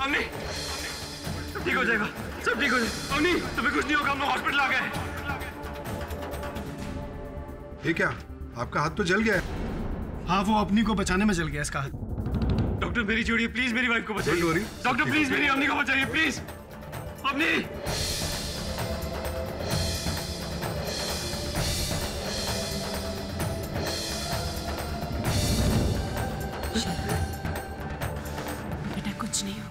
अवनी, ठीक हो जाएगा, सब ठीक हो जाएगा। अवनी, तुम्हें कुछ नहीं होगा, हम लोग हॉस्पिटल आ गए। ये क्या, आपका हाथ तो जल गया है? हाँ, वो अपनी को बचाने में जल गया इसका हाथ। डॉक्टर मेरी जोड़िए, प्लीज मेरी वाइफ को बचाइए। डॉक्टर प्लीज मेरी अवनी को बचाइए, प्लीज। अवनी, बेटा कुछ नहीं होगा।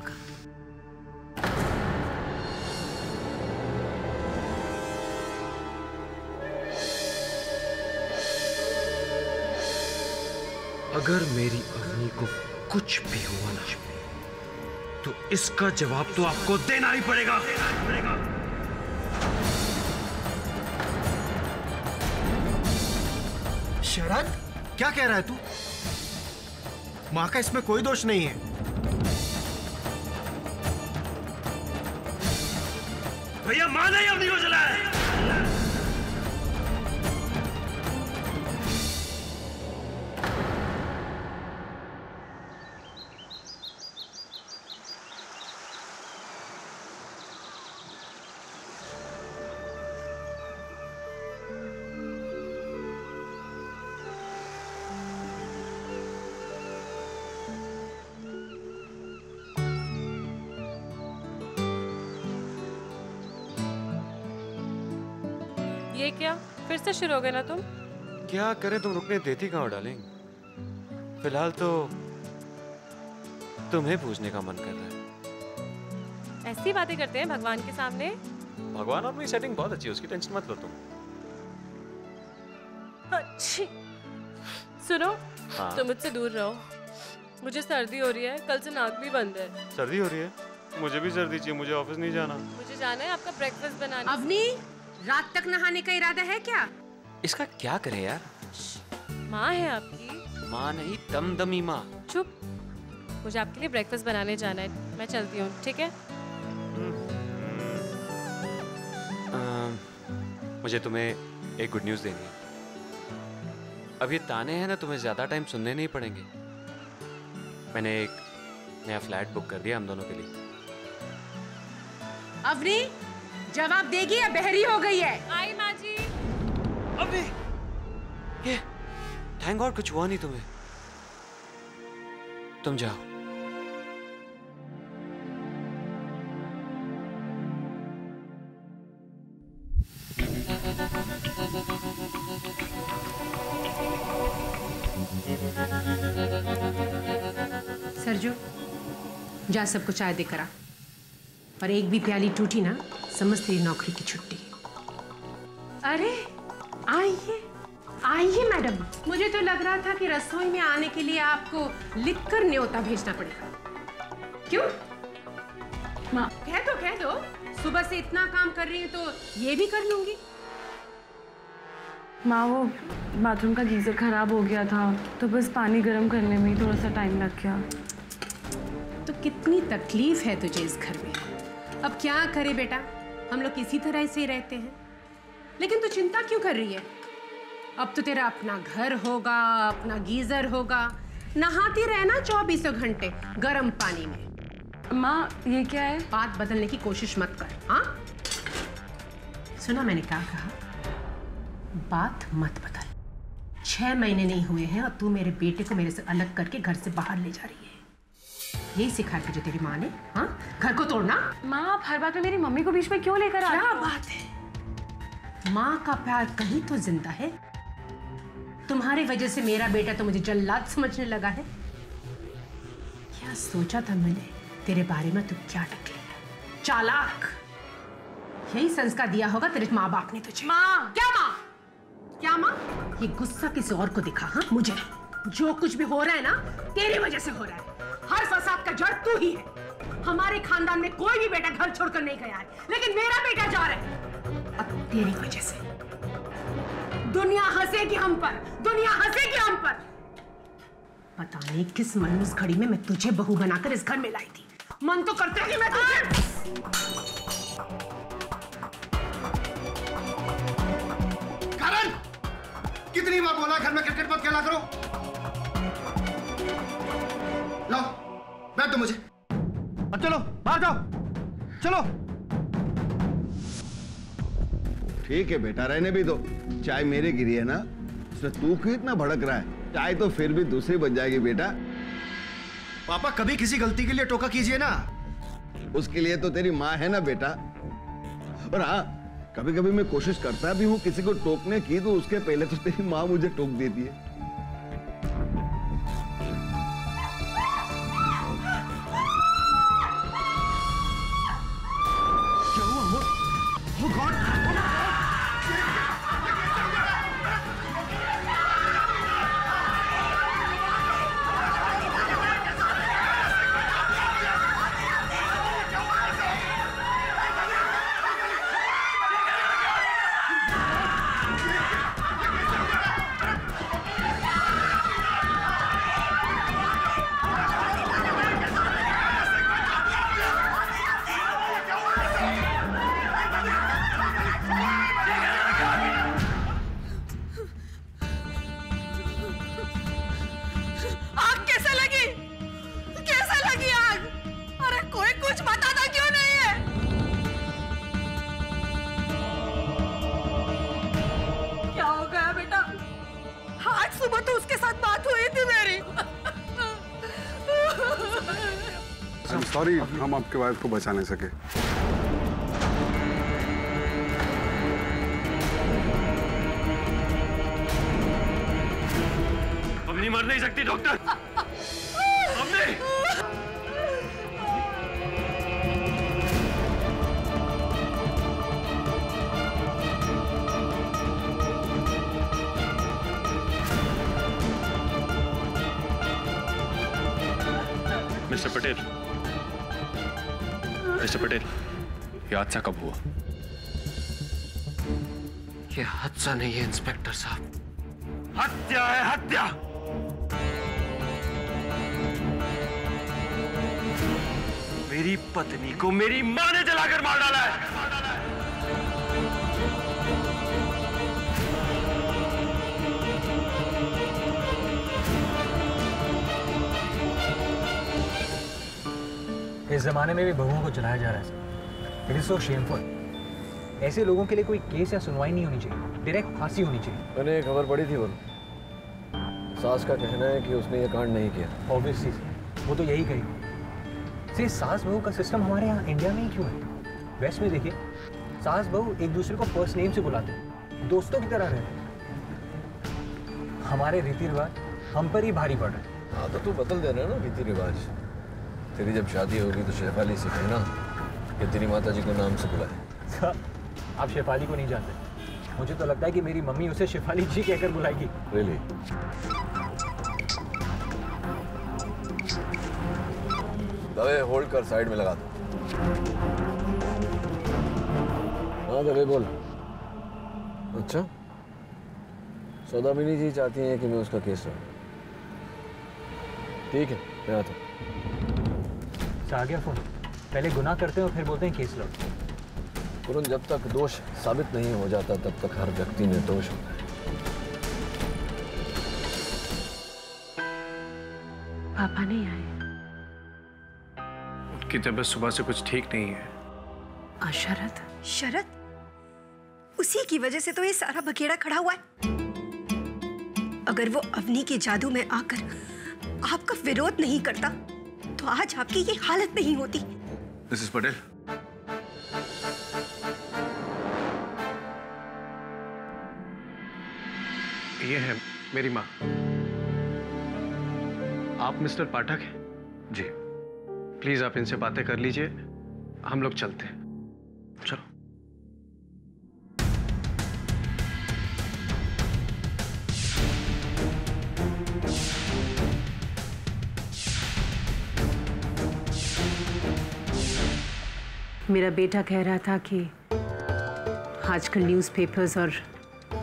अगर मेरी अवनी को कुछ भी हुआ ना तो इसका जवाब तो आपको देना ही पड़ेगा। शरद, क्या कह रहा है तू? माँ का इसमें कोई दोष नहीं है। भैया माँ ने अवनी को जलाया है। ये क्या, फिर से शुरू हो गए ना तुम? क्या करें, तुम रुकने देती कहाँ हो डार्लिंग? फिलहाल तो तुम्हें पूछने का मन कर रहा है। ऐसी बातें करते हैं भगवान के सामने? भगवान अपनी सेटिंग बहुत अच्छी है, उसकी टेंशन मत लो तुम। अच्छी। सुनो, हाँ? तुम मुझसे दूर रहो, मुझे सर्दी हो रही है, कल से नाक भी बंद है। सर्दी हो रही है? मुझे भी सर्दी चाहिए, मुझे ऑफिस नहीं जाना। मुझे जाना है आपका ब्रेकफास्ट बनाने। अवनी, रात तक नहाने का इरादा है क्या? इसका क्या करें यार? माँ है आपकी? माँ नहीं, दमदमी माँ। चुप, मुझे आपके लिए ब्रेकफास्ट बनाने जाना है, मैं चलती हूँ, ठीक है? मुझे तुम्हें एक गुड न्यूज़ देनी है। अब ये ताने हैं ना, तुम्हें ज़्यादा टाइम सुनने नहीं पड़ेंगे। मैंने एक नया फ्लैट बुक कर दिया हम दोनों के लिए। अवनी, जवाब देगी या बहरी हो गई है? आई माँ जी। अबे, ये थैंक गॉड कुछ हुआ नहीं तुम्हें। तुम जाओ। सरजू, जा सबको चाय दे करा, और एक भी प्याली टूटी ना समझ तेरी नौकरी की छुट्टी। अरे आइए आइए मैडम, मुझे तो लग रहा था कि रसोई में आने के लिए आपको लिखकर न्योता भेजना पड़ेगा। क्यों? माँ कह दो, सुबह से इतना काम कर रही हूँ तो ये भी कर लूंगी। माँ, वो बाथरूम का गीजर खराब हो गया था, तो बस पानी गर्म करने में ही थोड़ा सा टाइम लग गया। तो कितनी तकलीफ है तुझे इस घर में। अब क्या करे बेटा, हम लोग किसी तरह से ही रहते हैं। लेकिन तू चिंता क्यों कर रही है? अब तो तेरा अपना घर होगा, अपना गीजर होगा, नहाती रहना 24 घंटे गर्म पानी में। माँ, ये क्या है? बात बदलने की कोशिश मत कर। हाँ, सुना मैंने क्या कहा? बात मत बदल। 6 महीने नहीं हुए हैं और तू मेरे बेटे को मेरे से अलग करके घर से बाहर ले जा रही है। यही सिखाया तुझे तेरी माँ ने? हाँ, घर को तोड़ना। माँ, आप हर बात में मेरी मम्मी को बीच में क्यों लेकर आ रही हो? क्या बात है, माँ का प्यार कहीं तो जिंदा है। तुम्हारी वजह से मेरा बेटा तो मुझे जल्लाद समझने लगा है। क्या सोचा था मैंने तेरे बारे में? तू क्या निकले चालाक। यही संस्कार दिया होगा तेरे माँ बाप ने तुझे। माँ! क्या माँ? क्या माँ? ये गुस्सा किसी और को दिखा? हाँ, मुझे जो कुछ भी हो रहा है ना तेरी वजह से हो रहा है। हर फसाद का जड़ तू ही है। हमारे खानदान में कोई भी बेटा घर छोड़कर नहीं गया है, लेकिन मेरा बेटा जा रहा है अब तेरी वजह से। दुनिया हंसेगी हम पर, दुनिया हंसेगी हम पर। पता नहीं किस मनूस घड़ी में मैं तुझे बहू बनाकर इस घर में लाई थी। मन तो करता है कि मैं तुझे। करण, कितनी बार बोला घर में क्रिकेट मत खेला करो। लाओ बैठ दो मुझे। अब चलो बाहर जाओ, चलो। ठीक है बेटा, रहने भी दो। चाय मेरे गिरी है ना, उसमें तू क्यों इतना भड़क रहा है? चाय तो फिर भी दूसरी बन जाएगी बेटा। पापा कभी किसी गलती के लिए टोका कीजिए ना। उसके लिए तो तेरी माँ है ना बेटा। और हाँ, कभी कभी मैं कोशिश करता भी हूँ किसी को टोकने की, तो उसके पहले तो तेरी माँ मुझे टोक देती है। क्या हुआ? Oh God! सुबह तो उसके साथ बात हुई थी मेरी। I'm sorry, हम आपके वाइफ को बचा नहीं सके। अवनी मर नहीं सकती डॉक्टर। अवनी! मिस्टर पटेल, ये हादसा कब हुआ? ये हादसा नहीं है इंस्पेक्टर साहब, हत्या है, हत्या। मेरी पत्नी को मेरी मां ने जलाकर मार डाला है। इस जमाने में भी बहुओं को जलाया जा रहा है sir. It is so shameful. ऐसे लोगों के लिए कोई केस या सुनवाई नहीं होनी चाहिए, डायरेक्ट फांसी होनी चाहिए। मैंने एक खबर पढ़ी थी, वो सास का कहना है कि उसने ये कांड नहीं किया। ऑब्वियसली वो तो यही कही। से सास बहू का सिस्टम हमारे यहाँ इंडिया में ही क्यों है? वेस्ट में देखिए, सास बहू एक दूसरे को फर्स्ट नेम से बुलाते हैं, दोस्तों की तरह रहते। हमारे रीति रिवाज हम पर ही भारी पड़ रहे हैं। हाँ तो तू बदल दे रहा है ना रीति रिवाज। तेरी जब शादी होगी तो शेफाली से कहना कि तेरी माता जी को नाम से बुलाए। आप शेफाली को नहीं जानते, मुझे तो लगता है कि मेरी मम्मी उसे शेफाली जी कहकर बुलाएगी। Really? दवे होल्ड कर, साइड में लगा दो। हाँ दवे बोल। अच्छा, सौदामिनी जी चाहती हैं कि मैं उसका केस लूं। ठीक है, मैं आता हूँ। आ गया फोन। पहले गुनाह करते हैं और फिर बोलते हैं केस लो। तुरंत जब तक दोष साबित नहीं हो जाता तब तक हर व्यक्ति निर्दोष होता है। पापा नहीं आए? उनकी तबीयत सुबह से कुछ ठीक नहीं है। और शरद? शरद? उसी की वजह से तो ये सारा बखेड़ा खड़ा हुआ है। अगर वो अवनी के जादू में आकर आपका विरोध नहीं करता तो आज आपकी ये हालत नहीं होती। मिसेस पटेल, ये है मेरी माँ। आप मिस्टर पाठक हैं? जी। प्लीज आप इनसे बातें कर लीजिए, हम लोग चलते हैं। चलो। मेरा बेटा कह रहा था कि आजकल न्यूज़पेपर्स और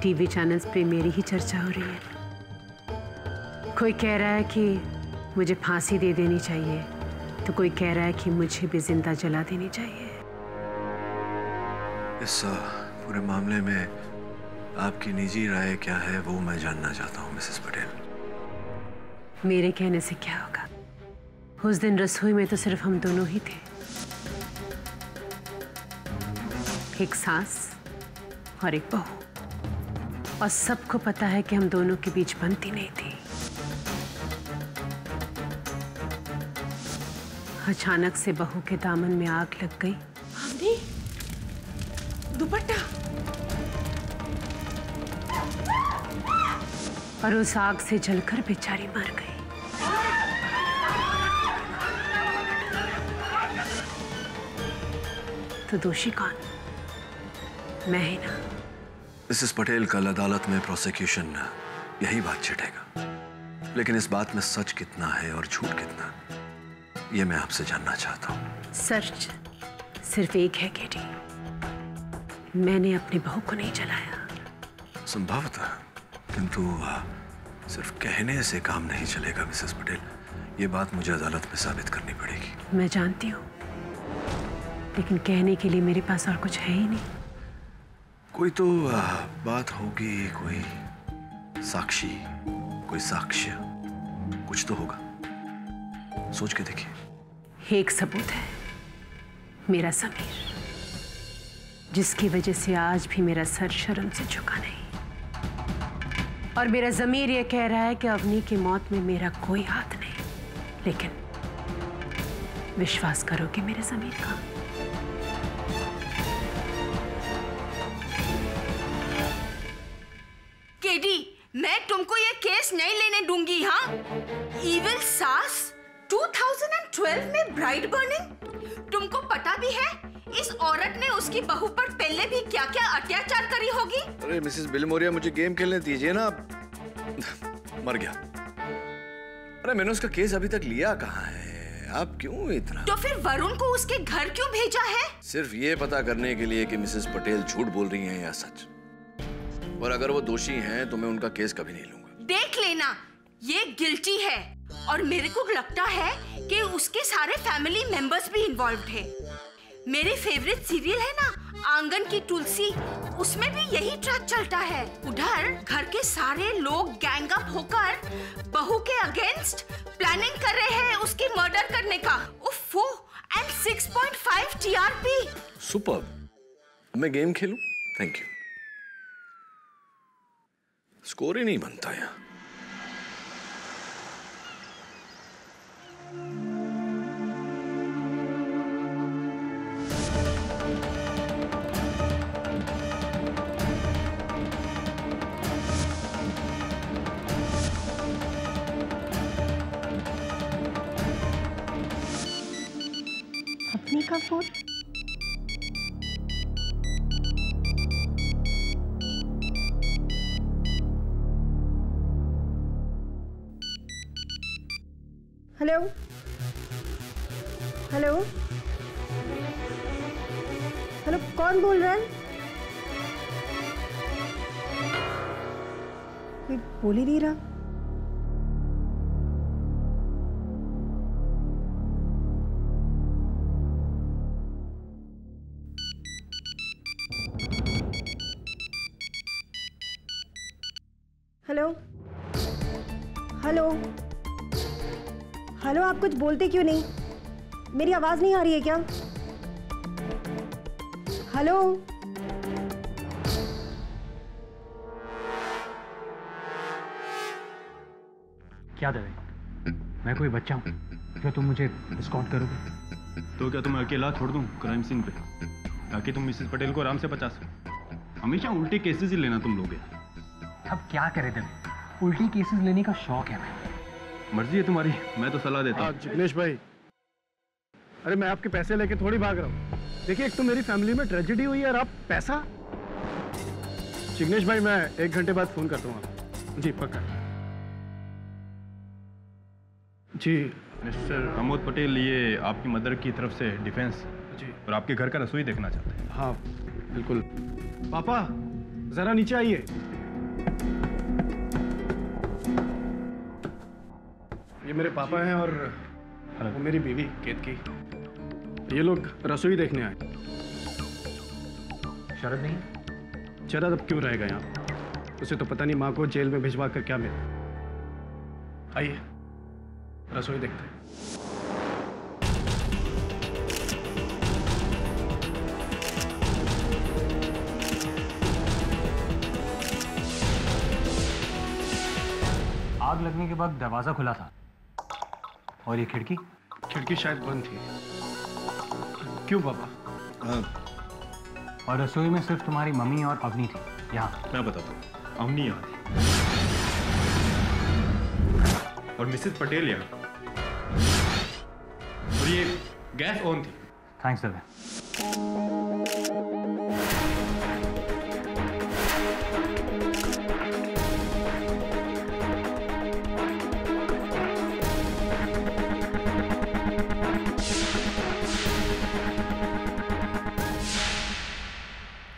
टीवी चैनल्स पे मेरी ही चर्चा हो रही है। कोई कह रहा है कि मुझे फांसी दे देनी चाहिए, तो कोई कह रहा है कि मुझे भी जिंदा जला देनी चाहिए। इस पूरे मामले में आपकी निजी राय क्या है वो मैं जानना चाहता हूँ मिसेस पटेल। मेरे कहने से क्या होगा? उस दिन रसोई में तो सिर्फ हम दोनों ही थे। एक सास और एक बहू, और सबको पता है कि हम दोनों के बीच बनती नहीं थी। अचानक से बहू के दामन में आग लग गई। हमने दुपट्टा, और उस आग से जलकर बेचारी मर गई। तो दोषी कौन? मैं ही ना। मिसेस पटेल, कल अदालत में प्रोसिक्यूशन यही बात छिड़ेगा, लेकिन इस बात में सच कितना है और झूठ कितना, ये मैं आपसे जानना चाहता हूँ। सच सिर्फ एक है केटी, मैंने अपनी बहू को नहीं जलाया। संभवतः, किंतु सिर्फ कहने से काम नहीं चलेगा मिसेस पटेल। ये बात मुझे अदालत में साबित करनी पड़ेगी। मैं जानती हूँ, लेकिन कहने के लिए मेरे पास और कुछ है ही नहीं। कोई तो बात होगी, कोई साक्षी, कोई साक्ष्य, कुछ तो होगा। सोच के देखिए। एक सबूत है, मेरा समीर, जिसकी वजह से आज भी मेरा सर शर्म से झुका नहीं। और मेरा ज़मीर ये कह रहा है कि अवनी की मौत में मेरा कोई हाथ नहीं, लेकिन विश्वास करोगे मेरे ज़मीर का? केडी, मैं तुमको ये केस नहीं लेने दूंगी। हाँ, इविल सास 2012 में ब्राइड बर्निंग। तुमको पता भी है इस औरत ने उसकी बहू पर पहले भी क्या क्या अत्याचार करी होगी। अरे मिसेस बिलमोरिया, मुझे गेम खेलने दीजिए ना। मर गया। अरे मैंने उसका केस अभी तक लिया कहाँ है? आप क्यों इतना? तो फिर वरुण को उसके घर क्यों भेजा है? सिर्फ ये पता करने के लिए कि मिसेस पटेल झूठ बोल रही हैं या सच। और अगर वो दोषी हैं तो मैं उनका केस कभी नहीं लूंगा। देख लेना, ये गिल्टी है, और मेरे को लगता है कि उसके सारे फैमिली मेंबर्स भी इन्वॉल्व्ड है। मेरे फेवरेट सीरियल है ना आंगन की तुलसी, उसमें भी यही ट्रैक चलता है। उधर घर के सारे लोग गैंग अप होकर बहू के अगेंस्ट प्लानिंग कर रहे हैं उसकी मर्डर करने का। उफ़ो, एंड 6.5 TRP। सुपर। मैं गेम खेलूं? Thank you. स्कोर ही नहीं बनता यहाँ। अपनी का फोन? हेलो हेलो हेलो, कौन बोल रहा है? कोई बोल ही नहीं रहा। हेलो हेलो हेलो, आप कुछ बोलते क्यों नहीं? मेरी आवाज नहीं आ रही है क्या? हेलो क्या दवे? मैं कोई बच्चा हूँ जो तुम मुझे एस्कॉर्ट करोगे? तो क्या तुम्हें अकेला छोड़ दूँ क्राइम सीन पे, ताकि तुम मिसेस पटेल को आराम से बचा सको? हमेशा उल्टे केसेस ही लेना तुम लोगे। अब क्या करे दवे, उल्टी केसेस लेने का शौक है। मर्जी है तुम्हारी, मैं तो सलाह देता हूँ। जिग्नेश भाई, अरे मैं आपके पैसे लेके थोड़ी भाग रहा हूँ। देखिए, एक तो मेरी फैमिली में ट्रेजेडी हुई है और आप पैसा। जिग्नेश भाई, मैं 1 घंटे बाद फोन करता हूँ आपको। जी पक्का। जी मिस्टर प्रमोद पटेल, ये आपकी मदर की तरफ से डिफेंस जी, और आपके घर का रसोई देखना चाहते हैं। हाँ बिल्कुल। पापा जरा नीचे आइए। ये मेरे पापा हैं और वो मेरी बीवी केतकी। ये लोग रसोई देखने आए। शरद नहीं? शरद अब क्यों रहेगा यहाँ? उसे तो पता नहीं माँ को जेल में भिजवा कर क्या मिला। आइए रसोई देखते हैं। लगने के बाद दरवाजा खुला था। और ये खिड़की? खिड़की शायद बंद थी। क्यों पापा? और रसोई में सिर्फ तुम्हारी मम्मी और अवनी थी। यहाँ मैं बताता हूँ, अवनी यहाँ थी और मिसेस पटेल यहाँ, और ये गैस ऑन थी। थैंक्स दवे।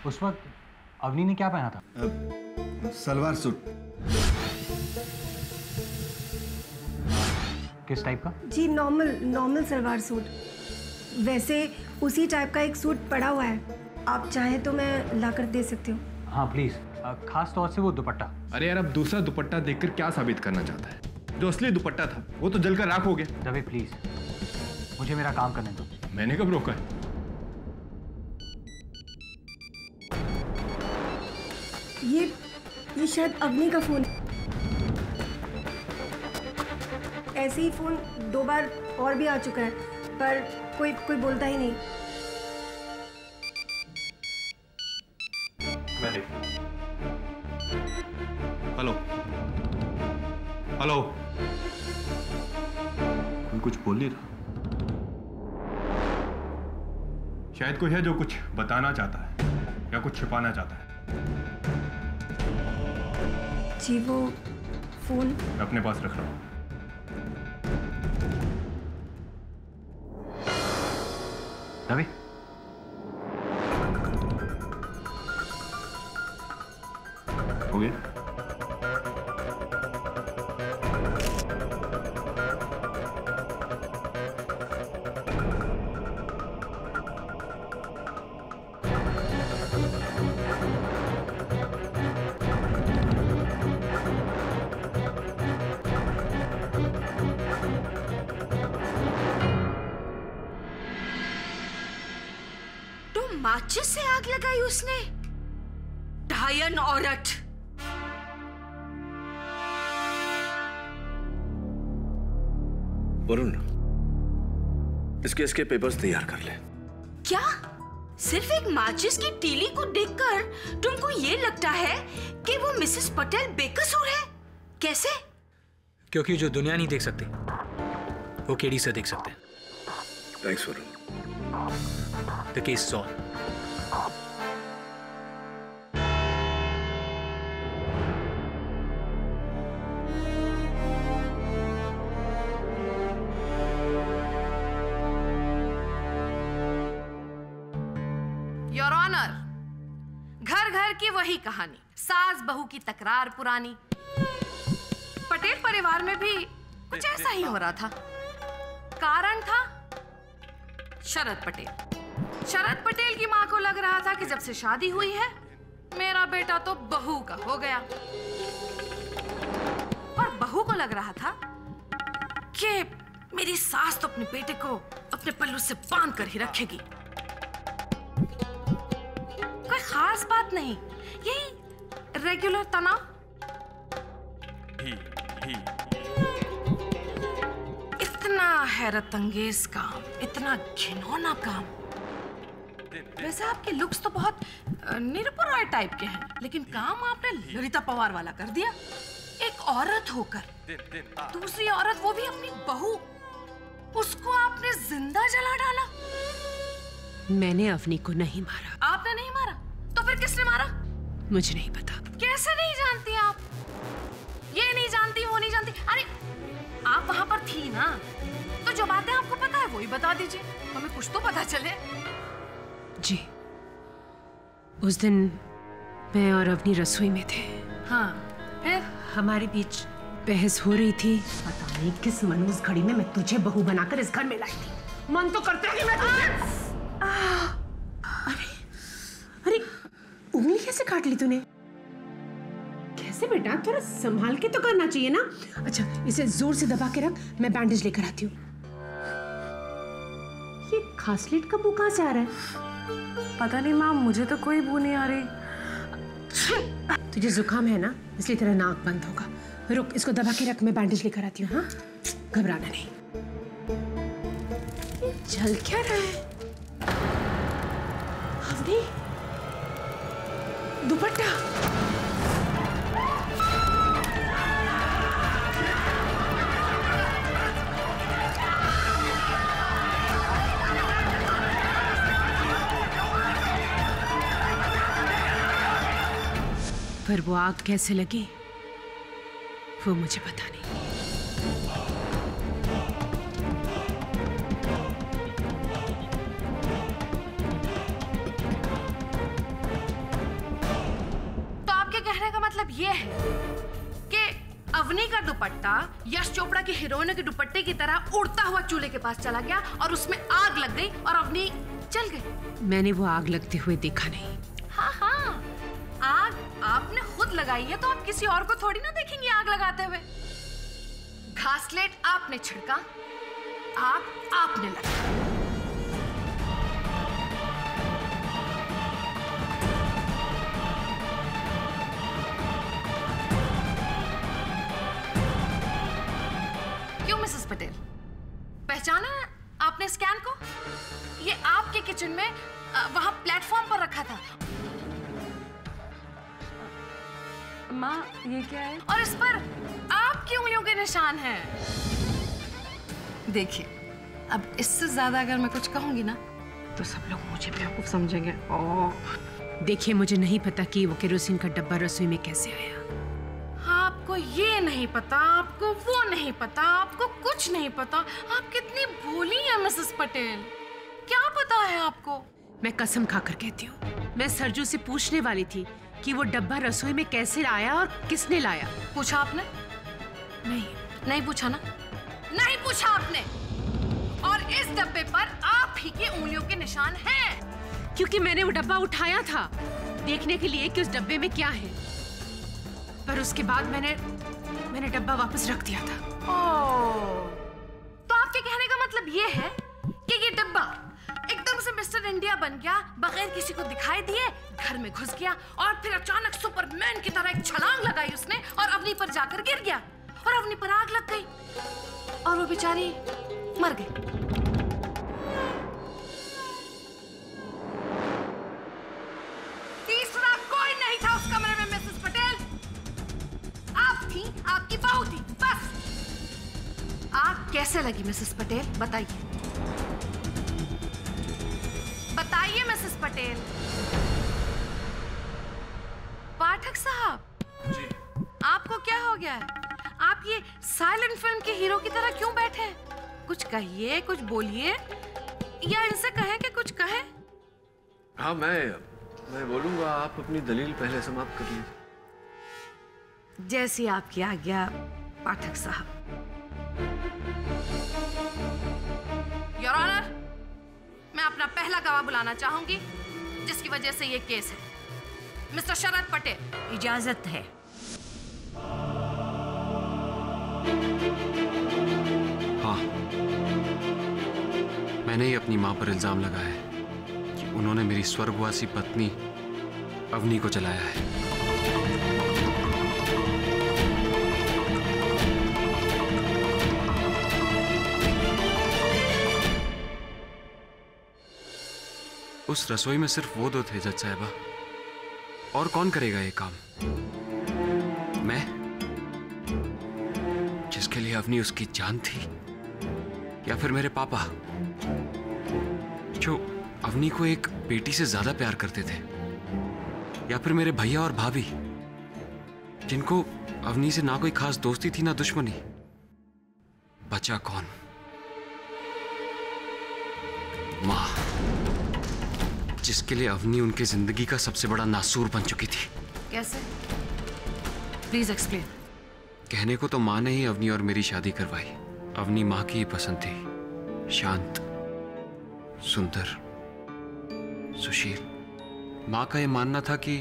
उस वक्त अवनी ने क्या पहना था? सलवार सूट। किस टाइप का? जी नॉर्मल सलवार सूट। वैसे उसी टाइप का एक सूट पड़ा हुआ है, आप चाहे तो मैं लाकर दे सकती हूँ। हाँ प्लीज, खास तौर से वो दुपट्टा। अरे यार, अब दूसरा दुपट्टा देखकर क्या साबित करना चाहता है? जो असली दुपट्टा था वो तो जलकर राख हो गया। दवे प्लीज, मुझे मेरा काम करने दो। मैंने कब रोका है? ये शायद अवनी का फोन। ऐसे ही फोन 2 बार और भी आ चुका है, पर कोई बोलता ही नहीं। हेलो हेलो, कोई कुछ बोल नहीं रहा। शायद कोई है जो कुछ बताना चाहता है या कुछ छिपाना चाहता है। जी वो फोन मैं अपने पास रख रहा हूँ। रवि, हो गया? माचिस से आग लगाई उसने? डायन औरत। वरुण, इस केस के पेपर्स तैयार कर ले। क्या सिर्फ एक माचिस की तीली को देखकर तुमको ये लगता है कि वो मिसेस पटेल बेकसूर है? कैसे? क्योंकि जो दुनिया नहीं देख सकती वो केडी से देख सकते हैं। Thanks Varun. The case is on. Your honour, घर घर की वही कहानी, सास बहू की तकरार पुरानी। पटेल परिवार में भी कुछ ऐसा ही हो रहा था। कारण था शरद पटेल की मां को लग रहा था कि जब से शादी हुई है मेरा बेटा तो बहू का हो गया, और बहू को लग रहा था कि मेरी सास तो अपने बेटे को अपने पल्लू से बांध कर ही रखेगी। कोई खास बात नहीं, यही रेगुलर तनाव। इतना हैरत अंगेज काम, इतना घिनौना काम। वैसे आपके लुक्स तो बहुत निरपुर रॉय टाइप के हैं, लेकिन काम आपने ललिता पवार वाला कर दिया। एक औरत होकर दूसरी औरत, वो भी अपनी बहू, उसको आपने जिंदा जला डाला। मैंने अवनी को नहीं मारा। आपने नहीं मारा तो फिर किसने मारा? मुझे नहीं पता। कैसे नहीं जानती आप? ये नहीं जानती, वो नहीं जानती। अरे आप वहां पर थी ना, तो जो बातें आपको पता है वही बता दीजिए, हमें कुछ तो पता चले। जी, उस दिन मैं और अवनी रसोई में थे। हाँ, फिर हमारे बीच बहस हो रही थी। पता नहीं किस मनूस घड़ी में मैं तुझे बहू बनाकर इस घर में लाई थी। मन तो करता है कि मैं अरे उंगली कैसे काट ली तूने? कैसे बेटा, थोड़ा संभाल के तो करना चाहिए ना। अच्छा, इसे जोर से दबा के रख, मैं बैंडेज लेकर आती हूँ। ये खासलेट का बू कहाँ से आ रहा है? पता नहीं माँ, मुझे तो कोई बू नहीं आ रही। तुझे जुकाम है ना, इसलिए तेरा नाक बंद होगा। रुक, इसको दबा के रख, मैं बैंडेज लेकर आती हूँ। हाँ, घबराना नहीं। चल क्या रहा है? अवनी, दुपट्टा। पर वो आग कैसे लगी वो मुझे पता नहीं। तो आपके कहने का मतलब ये है कि अवनी का दुपट्टा यश चोपड़ा की हीरोइन के दुपट्टे की तरह उड़ता हुआ चूल्हे के पास चला गया और उसमें आग लग गई और अवनी जल गई। मैंने वो आग लगते हुए देखा नहीं। हाँ हाँ, आग आपने खुद लगाई है तो आप किसी और को थोड़ी ना देखेंगे आग लगाते हुए। घासलेट आपने छिड़का, आपने लगाया। क्यों मिसेस पटेल, पहचाना आपने स्कैन को? ये आपके किचन में वहां प्लेटफॉर्म पर रखा था। माँ, ये क्या है? और इस पर आपकी उंगलियों के निशान हैं। देखिए, अब इससे ज्यादा अगर मैं कुछ कहूंगी ना तो सब लोग मुझे बेवकूफ समझेंगे। ओह, देखिए, मुझे नहीं पता कि वो केरोसिन का डब्बा रसोई में कैसे आया। आपको ये नहीं पता, आपको वो नहीं पता, आपको कुछ नहीं पता। आप कितनी भोली हैं मिसेस पटेल। क्या पता है आपको? मैं कसम खाकर कहती हूँ, मैं सरजू से पूछने वाली थी कि वो डब्बा रसोई में कैसे आया और किसने लाया। पूछा आपने? नहीं पूछा ना? नहीं पूछा आपने। और इस डब्बे पर आप ही की उंगलियों के निशान हैं। क्योंकि मैंने वो डब्बा उठाया था देखने के लिए कि उस डब्बे में क्या है, पर उसके बाद मैंने डब्बा वापस रख दिया था। ओह, तो आपके कहने का मतलब ये है कि ये डब्बा एकदम से मिस्टर इंडिया बन गया, बगैर किसी को दिखाई दिए घर में घुस गया और फिर अचानक सुपरमैन की तरह एक छलांग लगाई उसने और अवनी पर जाकर गिर गया और अवनी पर आग लग गई और वो बेचारी मर गई। तीसरा कोई नहीं था उस कमरे में मिसेस पटेल। आप थी, आपकी बहू थी, बस। आग कैसे लगी मिसेस पटेल, बताइए। बताइए मिसेस पटेल। पाठक साहब जी, आपको क्या हो गया है? आप ये साइलेंट फिल्म के हीरो की तरह क्यों बैठे हैं? कुछ कहिए, कुछ बोलिए, या इनसे कहें कि कुछ कहें। हाँ, मैं बोलूंगा। आप अपनी दलील पहले समाप्त कर लीजिए। जैसी आपकी आज्ञा पाठक साहब। योर ऑनर, मैं अपना पहला गवाह बुलाना चाहूंगी जिसकी वजह से ये केस है। मिस्टर शरद पटेल, इजाजत है। हाँ, मैंने ही अपनी मां पर इल्जाम लगाया है कि उन्होंने मेरी स्वर्गवासी पत्नी अवनी को जलाया है। उस रसोई में सिर्फ वो दो थे जज साहिबा, और कौन करेगा ये काम? मैं, जिसके लिए अवनी उसकी जान थी, या फिर मेरे पापा जो अवनी को एक बेटी से ज्यादा प्यार करते थे, या फिर मेरे भैया और भाभी जिनको अवनी से ना कोई खास दोस्ती थी ना दुश्मनी। बचा कौन? मां, जिसके लिए अवनी उनकी जिंदगी का सबसे बड़ा नासूर बन चुकी थी। कैसे? Please explain. कहने को तो मां ने ही अवनी और मेरी शादी करवाई। अवनी मां की ही पसंद थी, शांत, सुंदर, सुशील। मां का यह मानना था कि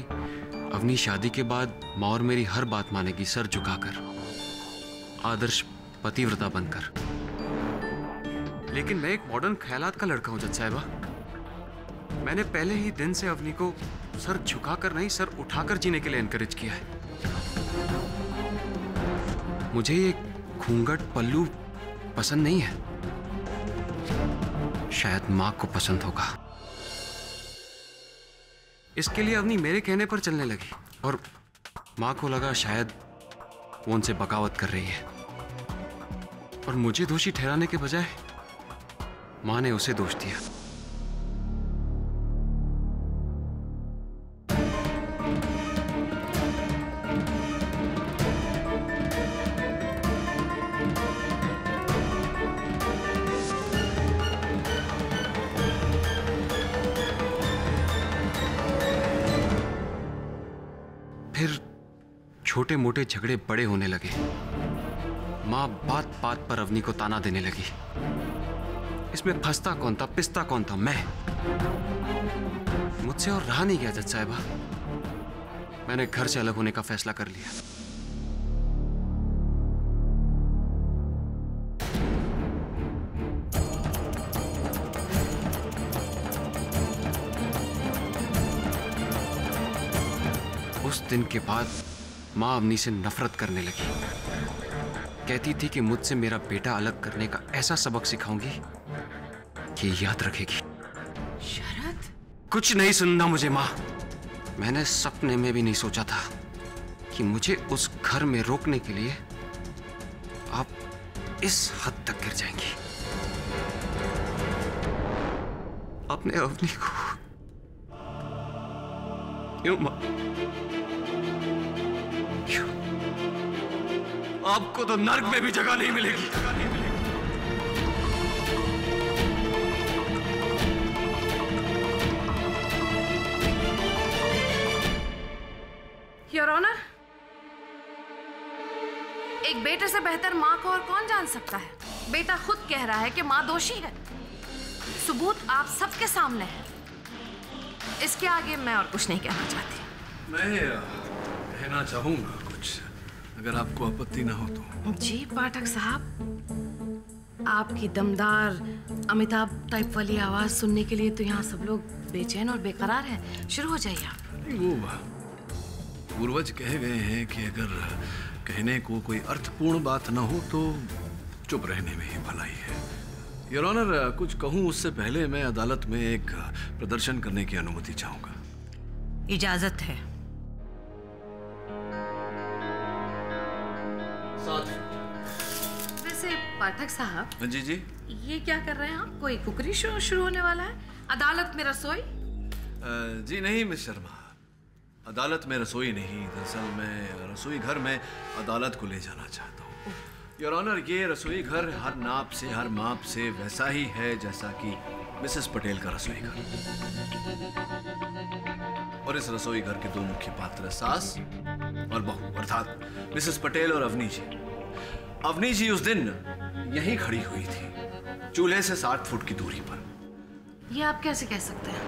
अवनी शादी के बाद मां और मेरी हर बात मानेगी, सर झुकाकर, आदर्श पतिव्रता बनकर। लेकिन मैं एक मॉडर्न ख्यालात का लड़का हूं जज साहिबा। मैंने पहले ही दिन से अवनी को सर झुकाकर नहीं, सर उठाकर जीने के लिए एनकरेज किया है। मुझे ये घूंघट पल्लू पसंद नहीं है। शायद माँ को पसंद होगा, इसके लिए अवनी मेरे कहने पर चलने लगी और माँ को लगा शायद वो उनसे बगावत कर रही है और मुझे दोषी ठहराने के बजाय माँ ने उसे दोष दिया। फिर छोटे मोटे झगड़े बड़े होने लगे। माँ बात बात पर अवनी को ताना देने लगी। इसमें फंसता कौन था, पिसता कौन था? मैं। मुझसे और रहा नहीं गया जज साहिबा। मैंने घर से अलग होने का फैसला कर लिया। उस दिन के बाद माँ अवनी से नफरत करने लगी। कहती थी कि मुझसे मेरा बेटा अलग करने का ऐसा सबक सिखाऊंगी कि याद रखेगी। शरद, कुछ नहीं सुनना मुझे माँ। मैंने सपने में भी नहीं सोचा था कि मुझे उस घर में रोकने के लिए आप इस हद तक गिर जाएंगी। अपने अवनी को क्यों माँ? आपको तो नर्क में भी जगह नहीं मिलेगी। योर ऑनर, एक बेटे से बेहतर माँ को और कौन जान सकता है। बेटा खुद कह रहा है कि माँ दोषी है। सबूत आप सबके सामने है। इसके आगे मैं और कुछ नहीं कहना चाहती। मैं कहना चाहूंगा कुछ, अगर आपको आपत्ति ना हो तो। जी पाठक साहब, आपकी दमदार अमिताभ टाइप वाली आवाज सुनने के लिए तो यहाँ सब लोग बेचैन और बेकरार हैं। शुरू हो जाइए आप। वो पूर्वज कह गए हैं कि अगर कहने को कोई अर्थपूर्ण बात ना हो तो चुप रहने में ही भलाई है। योर ऑनर, कुछ कहूँ उससे पहले मैं अदालत में एक प्रदर्शन करने की अनुमति चाहूंगा। इजाजत है। वैसे पाठक साहब। जी जी। ये क्या कर रहे हैं आप? कोई कुकरी शो शुरू होने वाला है? अदालत में रसोई? जी नहीं मिस शर्मा, अदालत में रसोई नहीं। दरअसल मैं रसोई घर में अदालत को ले जाना चाहता हूँ। योर ऑनर, ये रसोई घर हर नाप से हर माप से वैसा ही है जैसा कि मिसेस पटेल का रसोई घर। और इस रसोई घर के दो मुख्य पात्र सास और बहू, अर्थात मिसेस पटेल और अवनी जी। अवनी जी उस दिन यहीं खड़ी हुई थी, चूल्हे से 60 फुट की दूरी पर। ये आप कैसे कह सकते हैं?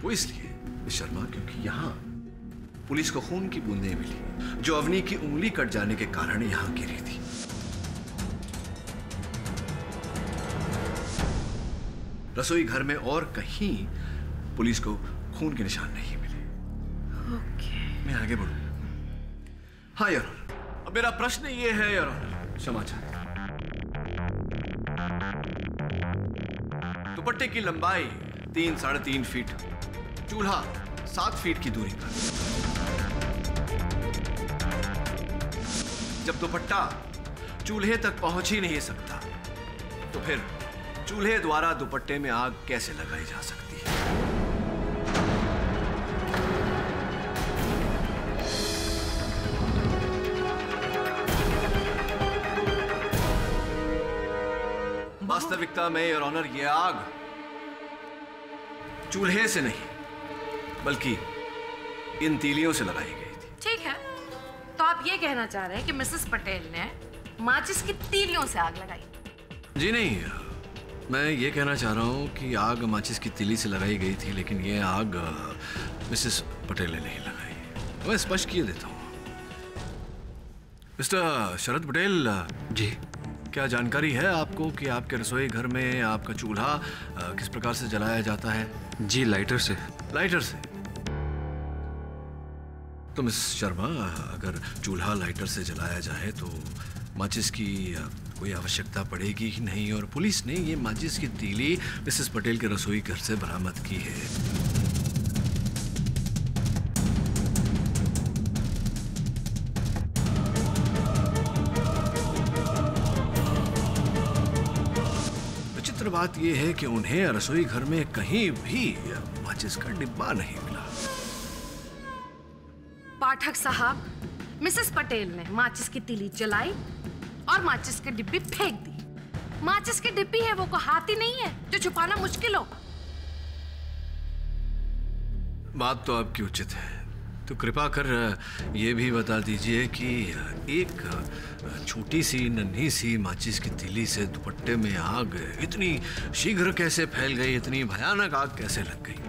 वो इसलिए मिस शर्मा क्योंकि यहाँ पुलिस को खून की बूंदें मिली जो अवनी की उंगली कट जाने के कारण यहाँ गिरी थी। रसोई घर में और कहीं पुलिस को खून के निशान नहीं मिले। मैं आगे बढ़ूं? हाँ योर ऑनर, अब मेरा प्रश्न ये है योर ऑनर, क्षमा चाहता हूं। दुपट्टे की लंबाई 3-3.5 फीट, चूल्हा 7 फीट की दूरी पर। जब दुपट्टा चूल्हे तक पहुंच ही नहीं सकता तो फिर चूल्हे द्वारा दुपट्टे में आग कैसे लगाई जा सकती है? वास्तविकता में योर ऑनर, ये आग चूल्हे से नहीं बल्कि इन तीलियों से लगाई गई थी। ठीक है, तो आप ये कहना चाह रहे हैं कि मिसेस पटेल ने माचिस की तीलियों से आग लगाई? जी नहीं, मैं ये कहना चाह रहा हूँ कि आग माचिस की तीली से लगाई गई थी, लेकिन ये आग मिसेस पटेल ने नहीं लगाई। मैं स्पष्ट किए देता हूँ। मिस्टर शरद पटेल जी, क्या जानकारी है आपको कि आपके रसोई घर में आपका चूल्हा किस प्रकार से जलाया जाता है? जी, लाइटर से। लाइटर से? तो मिस शर्मा, अगर चूल्हा लाइटर से जलाया जाए तो माचिस की कोई आवश्यकता पड़ेगी ही नहीं, और पुलिस ने ये माचिस की तीली मिसेस पटेल के रसोई घर से बरामद की है। विचित्र बात यह है कि उन्हें रसोई घर में कहीं भी माचिस का डिब्बा नहीं मिला। पाठक साहब, मिसेस पटेल ने माचिस की तीली जलाई और माचिस की डिब्बी फेंक दी। माचिस की डिब्बी है, वो को हाथी नहीं है जो छुपाना मुश्किल हो। बात तो आपकी उचित है, तो कृपा कर ये भी बता दीजिए कि एक छोटी सी नन्ही सी माचिस की तीली से दुपट्टे में आग इतनी शीघ्र कैसे फैल गई, इतनी भयानक आग कैसे लग गई?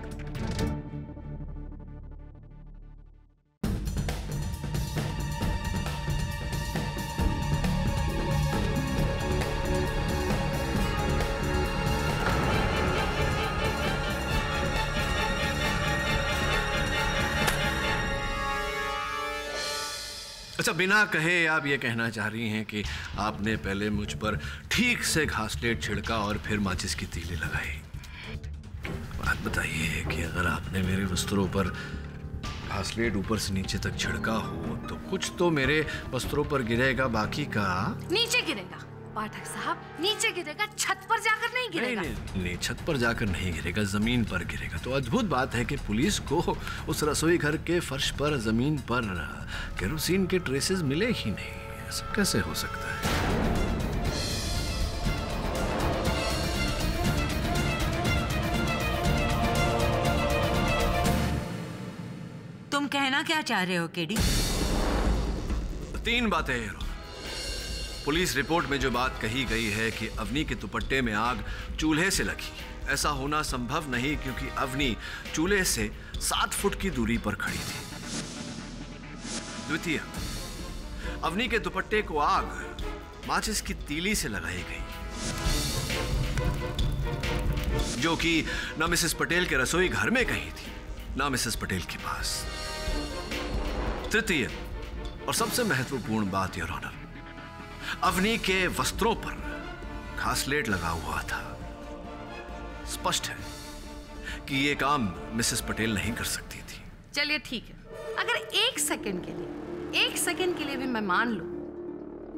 अच्छा, बिना कहे आप ये कहना चाह रही हैं कि आपने पहले मुझ पर ठीक से घासलेट छिड़का और फिर माचिस की तीली लगाई। बात बताइए कि अगर आपने मेरे वस्त्रों पर घासलेट ऊपर से नीचे तक छिड़का हो तो कुछ तो मेरे वस्त्रों पर गिरेगा, बाकी का नीचे गिरेगा। पाठक साहब, नीचे गिरेगा, छत पर जाकर नहीं गिरेगा। नहीं, छत पर जाकर नहीं गिरेगा, जमीन पर गिरेगा। तो अद्भुत बात है कि पुलिस को उस रसोई घर के फर्श पर, जमीन पर केरोसिन के ट्रेसेस मिले ही नहीं। ऐसा कैसे हो सकता है? तुम कहना क्या चाह रहे हो केडी? 3 बातें हैं। पुलिस रिपोर्ट में जो बात कही गई है कि अवनी के दुपट्टे में आग चूल्हे से लगी, ऐसा होना संभव नहीं, क्योंकि अवनी चूल्हे से 7 फुट की दूरी पर खड़ी थी। द्वितीय, अवनी के दुपट्टे को आग माचिस की तीली से लगाई गई, जो कि न मिसेस पटेल के रसोई घर में कहीं थी, न मिसेस पटेल के पास। तृतीय और सबसे महत्वपूर्ण बात, योर ऑनर, अवनी के वस्त्रों पर घासलेट लगा हुआ था। स्पष्ट है कि यह काम मिसेस पटेल नहीं कर सकती थी। चलिए ठीक है, अगर एक सेकंड के लिए भी मैं मान लूं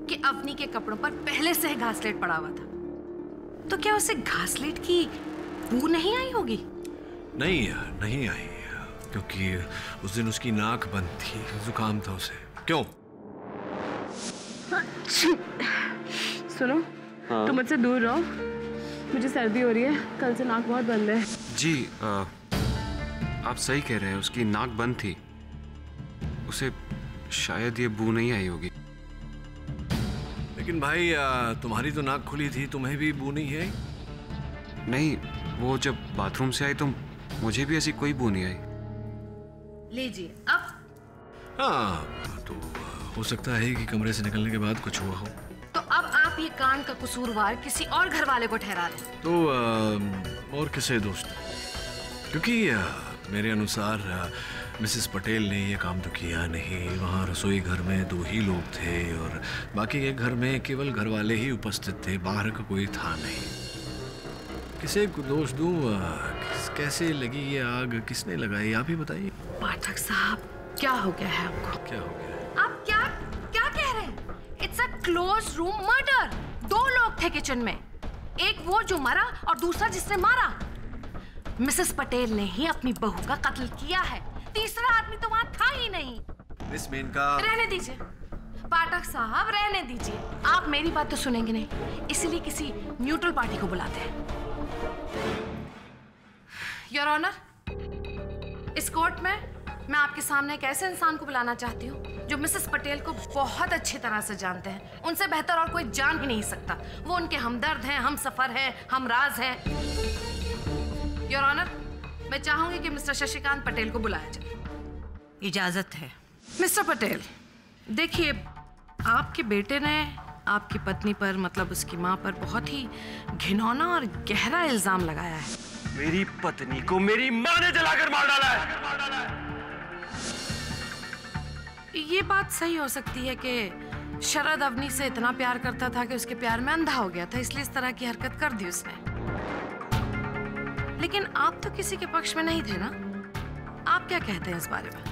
कि अवनी के कपड़ों पर पहले से ही घासलेट पड़ा हुआ था, तो क्या उसे घासलेट की बू नहीं आई होगी? नहीं आई, क्योंकि उस दिन उसकी नाक बंद थी, जुकाम था उसे। क्यों? सुनो, तुम मुझसे दूर रहो, मुझे सर्दी हो रही है, कल से नाक बहुत बंद है। जी, आप सही कह रहे हैं, उसकी नाक बंद थी, उसे शायद ये बू नहीं आई होगी। लेकिन भाई, तुम्हारी तो नाक खुली थी, तुम्हें भी बू नहीं है? नहीं, वो जब बाथरूम से आई तो मुझे भी ऐसी कोई बू नहीं आई। लीजिए अब। हाँ, तो हो सकता है कि कमरे से निकलने के बाद कुछ हुआ हो। तो अब आप ये कांड का कसूरवार किसी और घर वाले को ठहरा दें। तो और किसे दोस्त? क्योंकि मेरे अनुसार मिसेस पटेल ने ये काम तो किया नहीं। वहाँ रसोई घर में 2 ही लोग थे और बाकी के घर में केवल घर वाले ही उपस्थित थे, बाहर का कोई था नहीं। किसे दोष दूं? कैसे लगी ये आग, किसने लगाई, आप ही बताइए। पाठक साहब, क्या हो गया है आपको? क्या हो गया? आप क्या कह रहे हैं? It's a close room murder. 2 लोग थे किचन में, एक वो जो मरा और दूसरा जिसने मारा। मिसेस पटेल ने ही अपनी बहू का कत्ल किया है, तीसरा आदमी तो वहां था ही नहीं। मिस मेनका, रहने दीजिए पाठक साहब, रहने दीजिए। आप मेरी बात तो सुनेंगे नहीं, इसलिए किसी न्यूट्रल पार्टी को बुलाते हैं। योर ऑनर, इस कोर्ट में मैं आपके सामने एक ऐसे इंसान को बुलाना चाहती हूँ जो मिसेस पटेल को बहुत अच्छी तरह से जानते हैं। उनसे बेहतर और कोई जान ही नहीं सकता। वो उनके हमदर्द हैं, हम सफर हैं, हम राज हैं। योर ऑनर, मैं चाहूंगी कि मिस्टर शशिकांत पटेल को बुलाया जाए। इजाजत है। मिस्टर पटेल, देखिए, आपके बेटे ने आपकी पत्नी पर, मतलब उसकी माँ पर, बहुत ही घिनौना और गहरा इल्जाम लगाया है। मेरी पत्नी को मेरी माँ ने जलाकर मार डाला है। ये बात सही हो सकती है कि शरद अवनी से इतना प्यार करता था कि उसके प्यार में अंधा हो गया था, इसलिए इस तरह की हरकत कर दी उसने। लेकिन आप तो किसी के पक्ष में नहीं थे ना? आप क्या कहते हैं इस बारे में?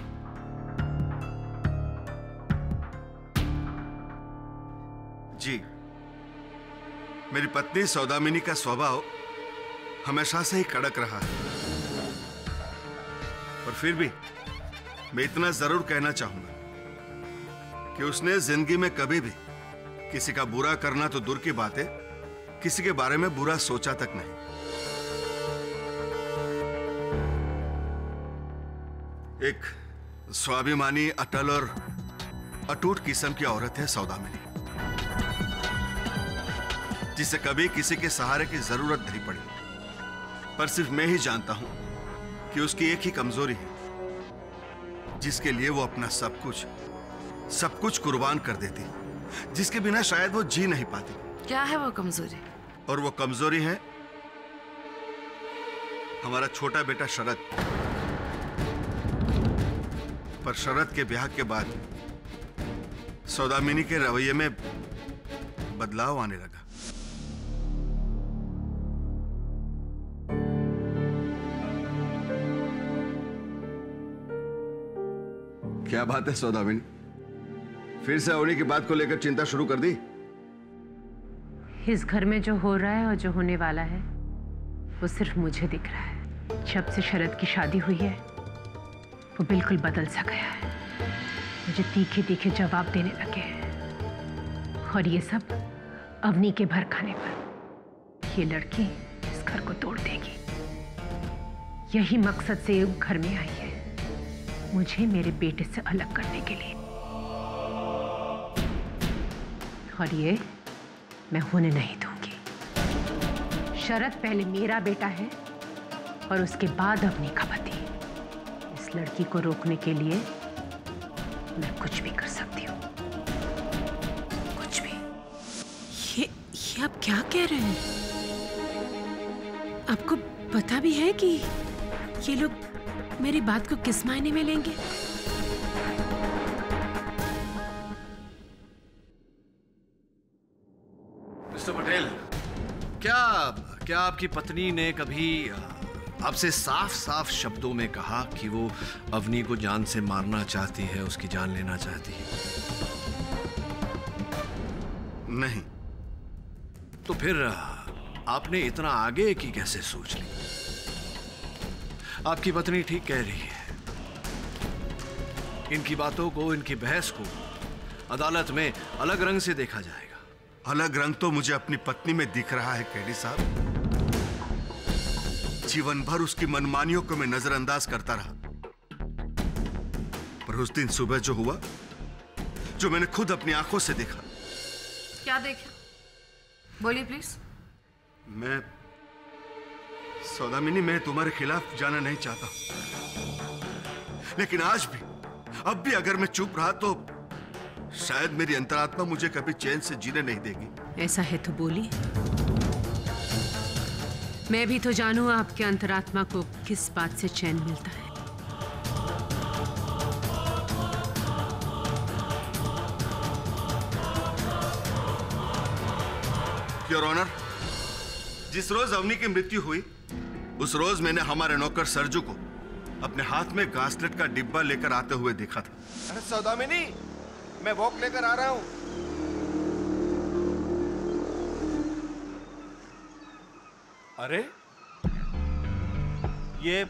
जी, मेरी पत्नी सौदामिनी का स्वभाव हमेशा से ही कड़क रहा है, और फिर भी मैं इतना जरूर कहना चाहूंगा कि उसने जिंदगी में कभी भी किसी का बुरा करना तो दूर की बात है, किसी के बारे में बुरा सोचा तक नहीं। एक स्वाभिमानी, अटल और अटूट किस्म की औरत है सौदामिनी, जिसे कभी किसी के सहारे की जरूरत नहीं पड़ी। पर सिर्फ मैं ही जानता हूं कि उसकी एक ही कमजोरी है, जिसके लिए वो अपना सब कुछ कुर्बान कर देती, जिसके बिना शायद वो जी नहीं पाती। क्या है वो कमजोरी? और वो कमजोरी है हमारा छोटा बेटा शरद। पर शरद के ब्याह के बाद सौदामिनी के रवैये में बदलाव आने लगा। क्या बात है सौदामिनी, फिर से अवनी की बात को लेकर चिंता शुरू कर दी? इस घर में जो हो रहा है और जो होने वाला है वो सिर्फ मुझे दिख रहा है। जब से शरद की शादी हुई है वो बिल्कुल बदल सा गया है, मुझे तीखे तीखे जवाब देने लगे हैं, और ये सब अवनी के भर खाने पर। ये लड़की इस घर को तोड़ देगी, यही मकसद से ये घर में आई है, मुझे मेरे बेटे से अलग करने के लिए। और ये मैं होने नहीं दूंगी। शरद पहले मेरा बेटा है और उसके बाद अवनी का पति। इस लड़की को रोकने के लिए मैं कुछ भी कर सकती हूँ, कुछ भी। ये आप क्या कह रहे हैं? आपको पता भी है कि ये लोग मेरी बात को किस मायने में लेंगे? मिस्टर पटेल, क्या आपकी पत्नी ने कभी आपसे साफ साफ शब्दों में कहा कि वो अवनी को जान से मारना चाहती है, उसकी जान लेना चाहती है? नहीं। तो फिर आपने इतना आगे की कैसे सोच ली? आपकी पत्नी ठीक कह रही है। इनकी बातों को, इनकी बहस को अदालत में अलग रंग से देखा जाएगा। अलग रंग तो मुझे अपनी पत्नी में दिख रहा है केडी साहब। जीवन भर उसकी मनमानियों को मैं नजरअंदाज करता रहा, पर उस दिन सुबह जो हुआ, जो मैंने खुद अपनी आंखों से देखा। क्या देखा? बोलिए प्लीज। मैं सौदामिनी, मैं तुम्हारे खिलाफ जाना नहीं चाहता, लेकिन आज भी, अब भी अगर मैं चुप रहा तो शायद मेरी अंतरात्मा मुझे कभी चैन से जीने नहीं देगी। ऐसा है तो बोलिए, मैं भी तो जानूं आपके अंतरात्मा को किस बात से चैन मिलता है। योर ऑनर, जिस रोज अवनी की मृत्यु हुई उस रोज मैंने हमारे नौकर सरजू को अपने हाथ में घासलेट का डिब्बा लेकर आते हुए देखा था। अरे सौदामिनी, मैं वॉक लेकर आ रहा हूं। अरे ये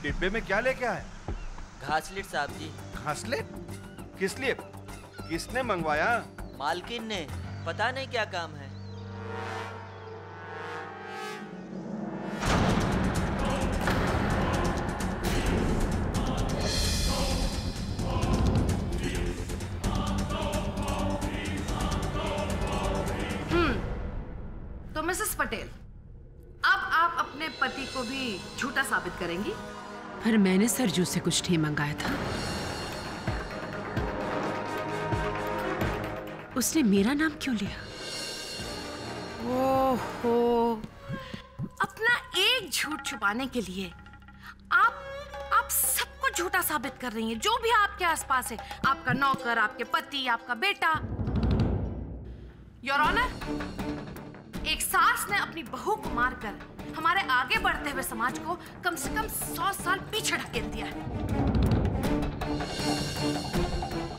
डिब्बे में क्या लेके आए? घासलेट साहब जी। घासलेट? किस लिए? किसने मंगवाया? मालकिन ने, पता नहीं क्या काम है। तो मिसेस पटेल, अब आप अपने पति को भी झूठा साबित करेंगी? पर मैंने सरजू से कुछ नहीं मंगाया था, उसने मेरा नाम क्यों लिया? ओहो, अपना एक झूठ छुपाने के लिए आप सबको झूठा साबित कर रही हैं, जो भी आपके आसपास है, आपका नौकर, आपके पति, आपका बेटा। योर ऑनर, एक सास ने अपनी बहू को मारकर हमारे आगे बढ़ते हुए समाज को कम से कम 100 साल पीछे ढकेल दिया है।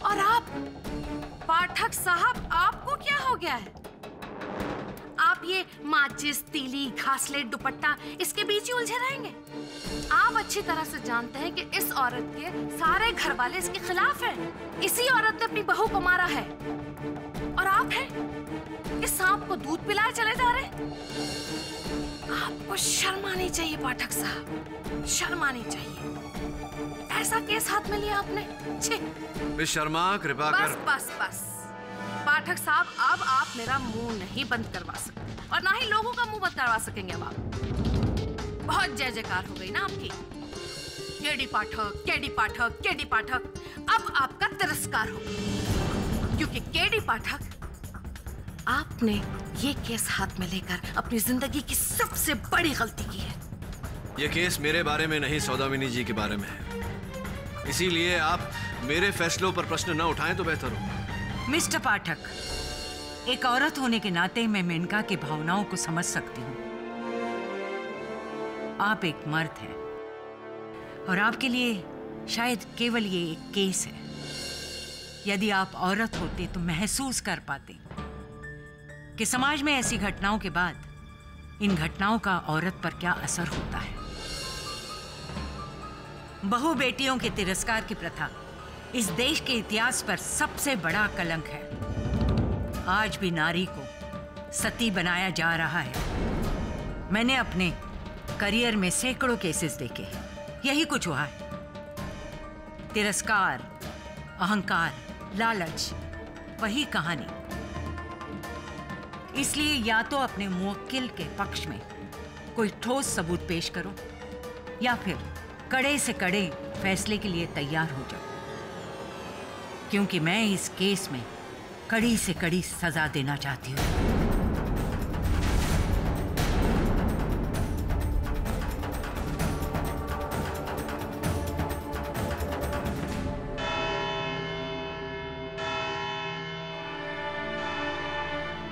और आप पाठक साहब, आपको क्या हो गया है? आप ये माचिस, तीली, घासलेट, दुपट्टा, इसके बीच ही उलझे रहेंगे? आप अच्छी तरह से जानते हैं कि इस औरत के सारे घर वाले इसके खिलाफ हैं। इसी औरत ने अपनी बहू को मारा है और आप हैं इस सांप को दूध पिलाए चले जा रहे हैं। आपको शर्म आनी चाहिए पाठक साहब, शर्म आनी चाहिए। ऐसा केस हाथ में लिया आपने? छी। मिस शर्मा, कृपा कर। बस बस बस पाठक साहब, अब आप मेरा मुंह नहीं बंद करवा सकते और ना ही लोगों का मुंह बंद करवा सकेंगे। अब आप बहुत जय जयकार हो गई ना आपकी। केडी पाठक, केडी पाठक, केडी पाठक। अब आपका तिरस्कार हो, क्योंकि केडी पाठक, आपने ये केस हाथ में लेकर अपनी जिंदगी की सबसे बड़ी गलती की है। ये केस मेरे बारे में नहीं, सौदामिनी जी के बारे में है। इसीलिए आप मेरे फैसलों पर प्रश्न न उठाएं तो बेहतर हो। मिस्टर पाठक, एक औरत होने के नाते मैं मेनका की भावनाओं को समझ सकती हूँ। आप एक मर्द हैं और आपके लिए शायद केवल ये एक केस है। यदि आप औरत होते तो महसूस कर पाते कि समाज में ऐसी घटनाओं के बाद इन घटनाओं का औरत पर क्या असर होता है। बहु बेटियों के तिरस्कार की प्रथा इस देश के इतिहास पर सबसे बड़ा कलंक है। आज भी नारी को सती बनाया जा रहा है। मैंने अपने करियर में सैकड़ों केसेस देखे हैं, यही कुछ हुआ है। तिरस्कार, अहंकार, लालच, वही कहानी। इसलिए या तो अपने मुवक्किल के पक्ष में कोई ठोस सबूत पेश करो या फिर कड़े से कड़े फैसले के लिए तैयार हो जाओ, क्योंकि मैं इस केस में कड़ी से कड़ी सजा देना चाहती हूँ।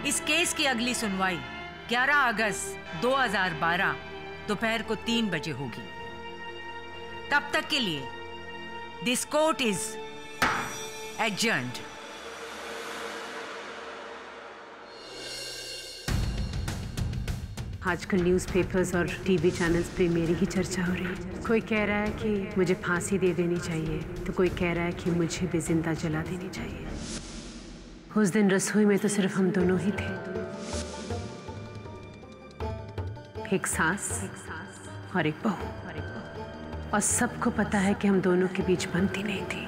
इस केस की अगली सुनवाई 11 अगस्त 2012 दोपहर को 3 बजे होगी। तब तक के लिए दिस कोर्ट इज एडजर्न्ड। आजकल न्यूज़पेपर्स और टीवी चैनल्स पे मेरी ही चर्चा हो रही है। कोई कह रहा है कि मुझे फांसी दे देनी चाहिए, तो कोई कह रहा है कि मुझे भी जिंदा जला देनी चाहिए। उस दिन रसोई में तो सिर्फ हम दोनों ही थे, एक सास और एक बहू, और सबको पता है कि हम दोनों के बीच बनती नहीं थी।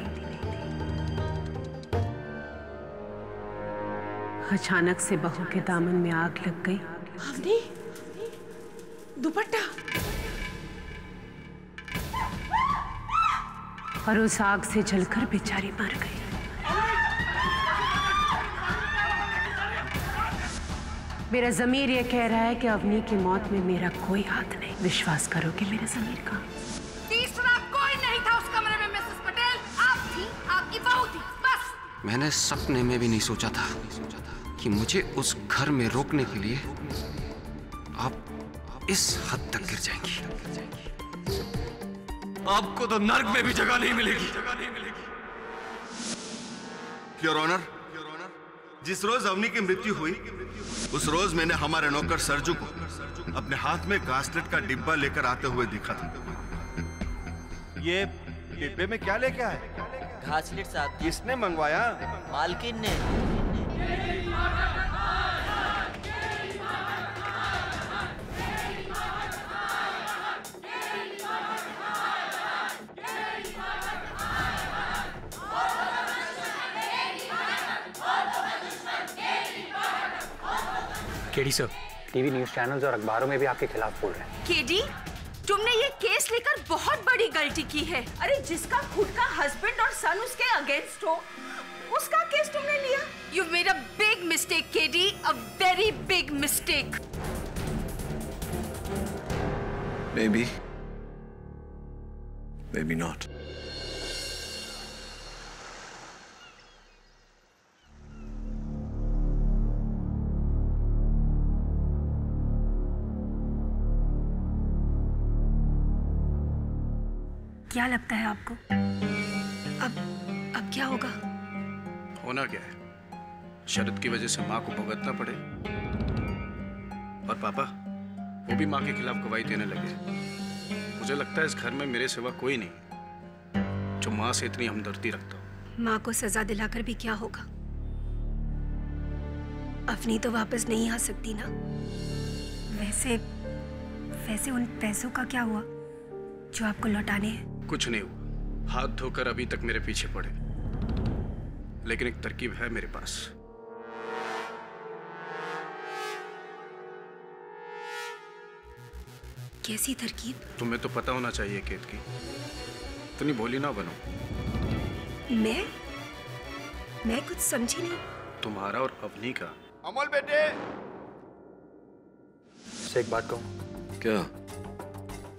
अचानक से बहू के दामन में आग लग गई। अवनी, दुपट्टा, और उस आग से जलकर बेचारी मर गई। मेरा ज़मीर ये कह रहा है कि अवनी की मौत में मेरा कोई हाथ नहीं। विश्वास करोगे मेरे ज़मीर का? तीसरा कोई नहीं था उस कमरे में मिसेस पटेल। आप थी, आपकी बहू थी, बस। मैंने सपने में भी नहीं सोचा था कि मुझे उस घर में रोकने के लिए आप इस हद तक गिर जाएंगी। आपको तो नर्क में भी जगह नहीं मिलेगी। योर ऑनर, जिस रोज अवनी की मृत्यु हुई उस रोज मैंने हमारे नौकर सरजू को अपने हाथ में घासलेट का डिब्बा लेकर आते हुए देखा था। ये डिब्बे में क्या लेके आए? घासलेट साहब। किसने मंगवाया? मालकिन ने। KD sir, TV news channels और अखबारों में भी आपके खिलाफ बोल रहे हैं। केडी, तुमने ये केस लेकर बहुत बड़ी गलती की है। अरे जिसका खुद का हस्बैंड और सन उसके अगेंस्ट हो, उसका केस तुमने लिया। You made a big mistake KD, a very big mistake. Maybe not. क्या लगता है आपको? अब क्या होगा? होना क्या है? शरद की वजह से माँ को भुगतना पड़े और पापा वो भी माँ के खिलाफ गवाही देने लगे। मुझे लगता है इस घर में मेरे सिवा कोई नहीं जो माँ से इतनी हमदर्दी रखता हो। माँ को सजा दिलाकर भी क्या होगा? अवनी तो वापस नहीं आ सकती ना। वैसे उन पैसों का क्या हुआ जो आपको लौटाने हैं? कुछ नहीं हुआ। हाथ धोकर अभी तक मेरे पीछे पड़े, लेकिन एक तरकीब है मेरे पास। कैसी तरकीब? तुम्हें तो पता होना चाहिए केत की। इतनी भोली ना बनो। मैं कुछ समझी नहीं। तुम्हारा और अवनी का। अमोल बेटे, से एक बात कहूँ? क्या?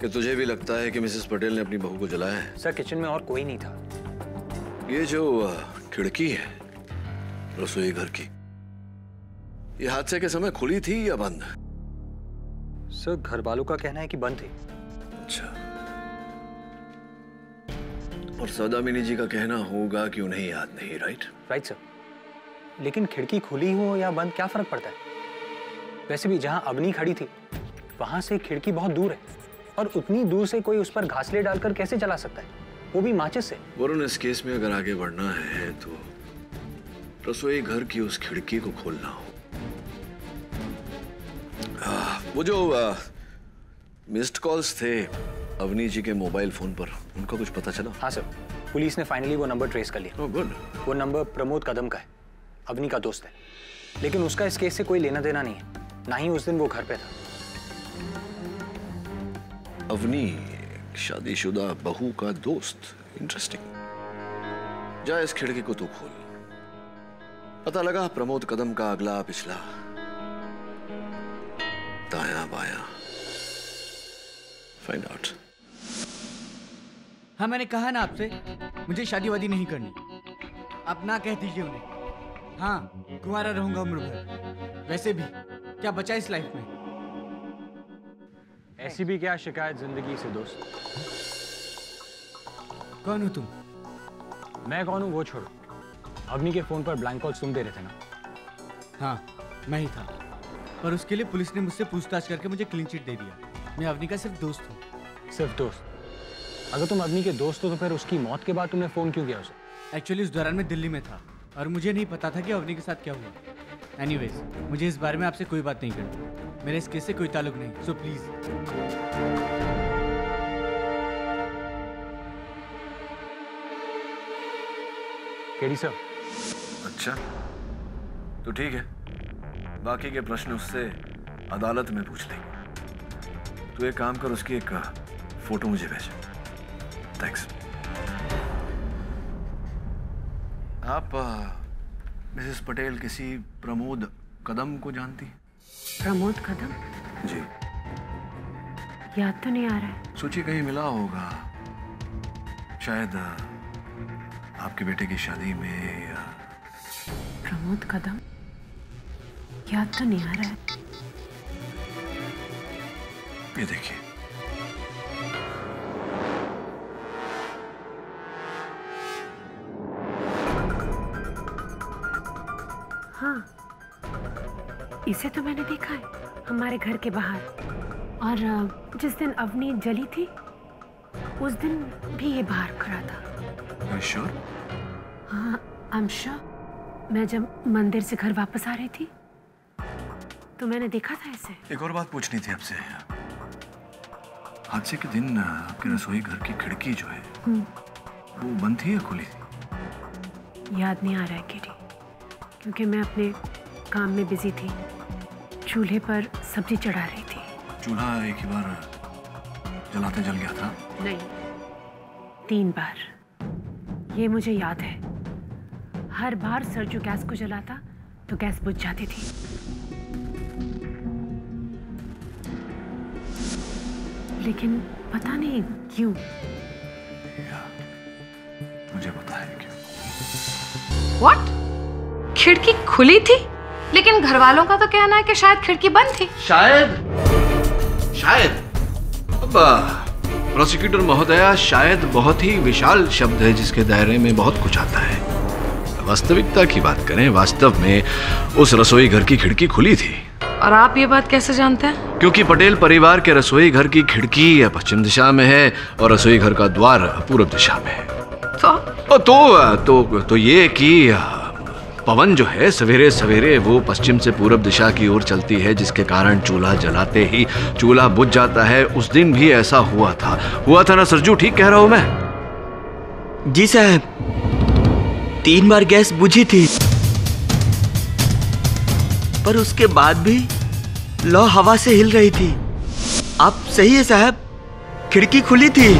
कि तुझे भी लगता है कि मिसेस पटेल ने अपनी बहू को जलाया है? सर किचन में और कोई नहीं था। ये जो खिड़की है रसोई घर की, ये हादसे के समय खुली थी या बंद? सर घर वालों का कहना है कि बंद थी। अच्छा। और सौदामिनी जी का कहना होगा कि उन्हें याद नहीं, राइट? Right sir. लेकिन खिड़की खुली हो या बंद क्या फर्क पड़ता है? वैसे भी जहां अवनी खड़ी थी वहां से खिड़की बहुत दूर है, और उतनी दूर से कोई उस पर घासले डालकर कैसे चला सकता है, वो भी माचिस से? वरुण, इस केस में अगर आगे बढ़ना है तो रसोई घर की उस खिड़की को खोलना हो। वो जो मिस्ड कॉल्स थे अवनी जी के मोबाइल फोन पर, उनका कुछ पता चला? हाँ सर, पुलिस ने फाइनली वो नंबर ट्रेस कर लिया। Oh good. वो नंबर प्रमोद कदम का है, अवनी का दोस्त है। लेकिन उसका इस केस से कोई लेना देना नहीं है, ना ही उस दिन वो घर पे था। अवनी शादीशुदा बहू का दोस्त, इंटरेस्टिंग। जा इस खिड़की को तू खोल। पता लगा प्रमोद कदम का अगला पिछला, दाया बाया, फाइंड आउट। हाँ मैंने कहा ना आपसे, मुझे शादी वादी नहीं करनी। आप ना कह दीजिए उन्हें। हाँ, कुंवारा रहूंगा उम्र भर। वैसे भी क्या बचा इस लाइफ में? ऐसी भी क्या शिकायत जिंदगी से दोस्त। कौन हो तुम? मैं कौन हूँ वो छोड़ो। अवनी के फोन पर ब्लैंक कॉल्स तुम दे रहे थे ना? हाँ मैं ही था, पर उसके लिए पुलिस ने मुझसे पूछताछ करके मुझे क्लीन चिट दे दिया। मैं अवनी का सिर्फ दोस्त हूँ। सिर्फ दोस्त? अगर तुम अवनी के दोस्त हो तो फिर उसकी मौत के बाद तुमने फोन क्यों किया उसे? एक्चुअली उस दौरान मैं दिल्ली में था और मुझे नहीं पता था कि अवनी के साथ क्या हुआ। एनीवेज, मुझे इस बारे में आपसे कोई बात नहीं करनी। मेरे इस केस से कोई ताल्लुक नहीं, सो प्लीज। KD sir. अच्छा तो ठीक है, बाकी के प्रश्न उससे अदालत में पूछ लेंगे। तू एक काम कर, उसकी एक फोटो मुझे भेज। थैंक्स। आप मिसेस पटेल किसी प्रमोद कदम को जानती हैं? प्रमोद कदम? जी। याद तो नहीं आ रहा है। सूची कहीं मिला होगा, शायद आपके बेटे की शादी में या... प्रमोद कदम? याद तो नहीं आ रहा है। ये देखिए। हाँ, इसे तो मैंने देखा है हमारे घर के बाहर। और जिस दिन अवनी जली थी उस दिन भी ये बाहर खड़ा था। श्योर? हाँ, आई एम श्योर। मैं जब मंदिर से घर वापस आ रही थी तो मैंने देखा था इसे। एक और बात पूछनी थी आपसे। हादसे के दिन आपके रसोई घर की खिड़की जो है वो बंद थी या खुली थी? याद नहीं आ रहा है केडी, क्योंकि मैं अपने काम में बिजी थी। चूल्हे पर सब्जी चढ़ा रही थी। चूल्हा एक ही बार जलाते जल गया था? नहीं, 3 बार। ये मुझे याद है। हर बार सरजू गैस को जलाता तो गैस बुझ जाती थी। लेकिन पता नहीं क्यों। मुझे पता है क्यों। What? खिड़की खुली थी, लेकिन घर वालों का तो कहना है कि शायद खिड़की बंद थी। शायद अब प्रोसिक्यूटर महोदया, शायद बहुत ही विशाल शब्द है जिसके दायरे में बहुत कुछ आता है। वास्तविकता की बात करें, वास्तव में उस रसोई घर की खिड़की खुली थी। और आप ये बात कैसे जानते हैं? क्योंकि पटेल परिवार के रसोई घर की खिड़की पश्चिम दिशा में है और रसोई घर का द्वार पूर्व दिशा में है। तो ये कि पवन जो है सवेरे सवेरे वो पश्चिम से पूर्व दिशा की ओर चलती है, जिसके कारण चूल्हा जलाते ही चूल्हा बुझ जाता है। उस दिन भी ऐसा हुआ था ना सरजू? ठीक कह रहा हूं मैं? जी साहब, 3 बार गैस बुझी थी, पर उसके बाद भी लौ हवा से हिल रही थी। आप सही है साहब, खिड़की खुली थी।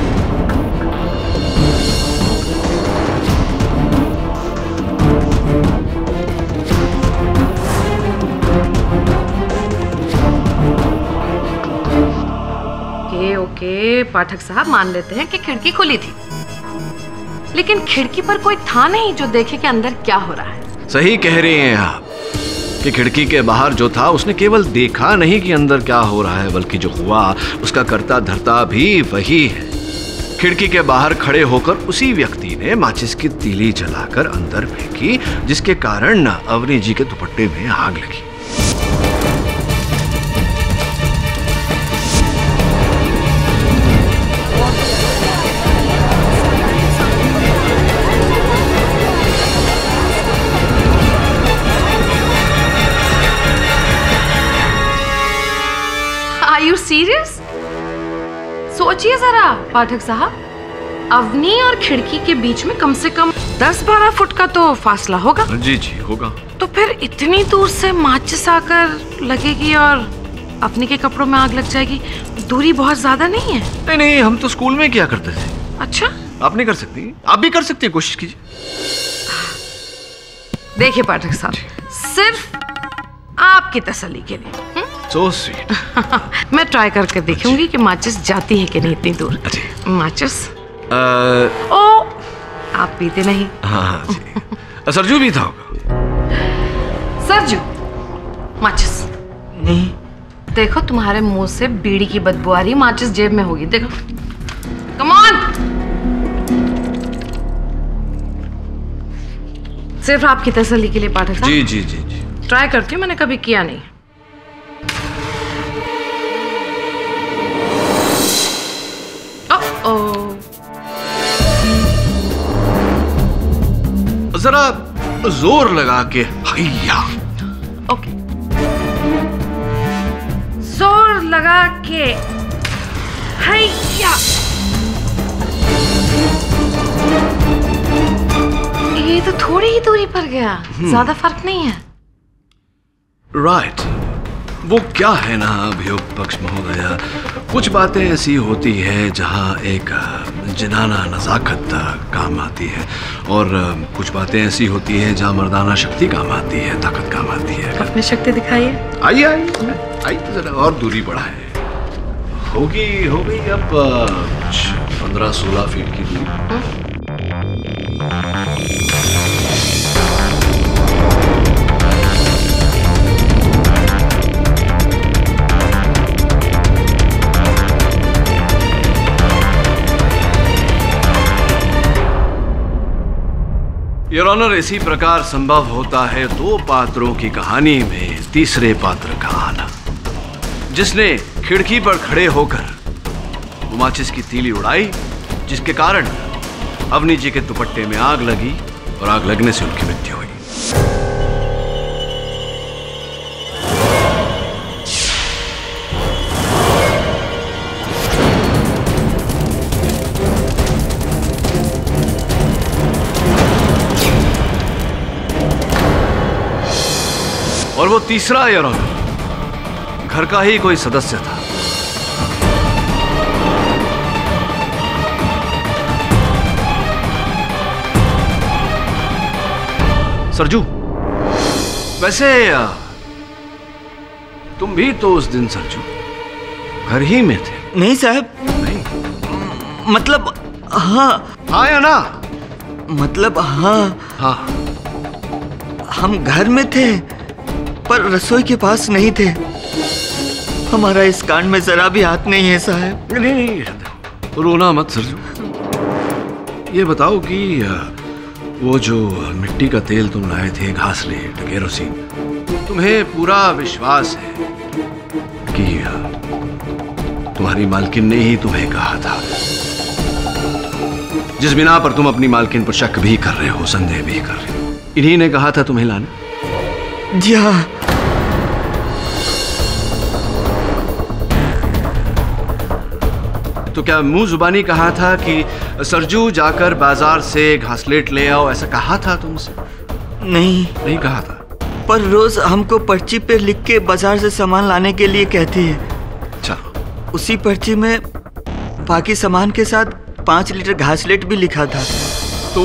ओके, पाठक साहब मान लेते हैं कि खिड़की खुली थी, लेकिन खिड़की पर कोई था नहीं जो देखे कि अंदर क्या हो रहा है। सही कह रही हैं आप कि खिड़की के बाहर जो था उसने केवल देखा नहीं कि अंदर क्या हो रहा है, बल्कि जो हुआ उसका कर्ता धर्ता भी वही है। खिड़की के बाहर खड़े होकर उसी व्यक्ति ने माचिस की तीली जलाकर अंदर फेंकी, जिसके कारण अवनी जी के दुपट्टे में आग लगी। Are you serious? सोचिए जरा पाठक साहब, अवनी और खिड़की के बीच में कम से कम 10-12 फुट का तो फासला होगा। जी जी होगा। तो फिर इतनी दूर से माचिस आकर लगेगी और अवनी के कपड़ों में आग लग जाएगी, दूरी बहुत ज्यादा नहीं है? नहीं, हम तो स्कूल में किया करते थे। अच्छा, आप नहीं कर सकती? आप भी कर सकती है, कोशिश कीजिए। देखिए पाठक साहब, सिर्फ आपकी तसल्ली के लिए So sweet. मैं ट्राई करके देखूंगी कि माचिस जाती है कि नहीं इतनी दूर। माचिस ओ, आप पीते नहीं? हाँ जी। सरजू भी था होगा। सरजू, माचिस नहीं। देखो तुम्हारे मुंह से बीड़ी की बदबू आ रही, माचिस जेब में होगी, देखो। Come on. सिर्फ आपकी तसल्ली के लिए पाठक साहब। जी जी जी जी। ट्राई करती हूँ, मैंने कभी किया नहीं। जरा जोर लगा के हैया। ओके, जोर लगा के हैया। ये तो थोड़ी ही दूरी पर गया, ज्यादा फर्क नहीं है। राइट। वो क्या है ना अभियुक्त पक्ष महोदया, कुछ बातें ऐसी होती है जहाँ एक जिनाना नजाकत काम आती है, और कुछ बातें ऐसी होती है जहाँ मर्दाना शक्ति काम आती है, ताकत काम आती है। अपनी शक्ति दिखाइए। आइए आइए जरा और दूरी बढ़ाए। हो गई अब 15-16 फीट की दूरी। योर ऑनर, इसी प्रकार संभव होता है 2 पात्रों की कहानी में तीसरे पात्र का आना, जिसने खिड़की पर खड़े होकर माचिस की तीली उड़ाई, जिसके कारण अवनी जी के दुपट्टे में आग लगी और आग लगने से उनकी मृत्यु हुई। और वो तीसरा योर ऑनर घर का ही कोई सदस्य था। सरजू, वैसे तुम भी तो उस दिन सरजू घर ही में थे? नहीं साहब। नहीं मतलब हाँ या ना? मतलब हाँ। हम घर में थे पर रसोई के पास नहीं थे। हमारा इस कांड में जरा भी हाथ नहीं है साहब। नहीं, रोना मत सरजू। ये बताओ कि वो जो मिट्टी का तेल तुम लाए थे, घासलेट, केरोसिन, तुम्हें पूरा विश्वास है कि तुम्हारी मालकिन ने ही तुम्हें कहा था, जिस बिना पर तुम अपनी मालकिन पर शक भी कर रहे हो, संदेह भी कर रहे हो, इन्हीं ने कहा था तुम्हें लाने? जी हाँ। तो क्या मुंह जुबानी कहा था कि सरजू जाकर बाजार से घासलेट ले आओ, ऐसा कहा था तुमसे? नहीं कहा था। पर रोज हमको पर्ची पे लिख के बाजार से सामान लाने के लिए कहती है। अच्छा। उसी पर्ची में बाकी सामान के साथ 5 लीटर घासलेट भी लिखा था। तो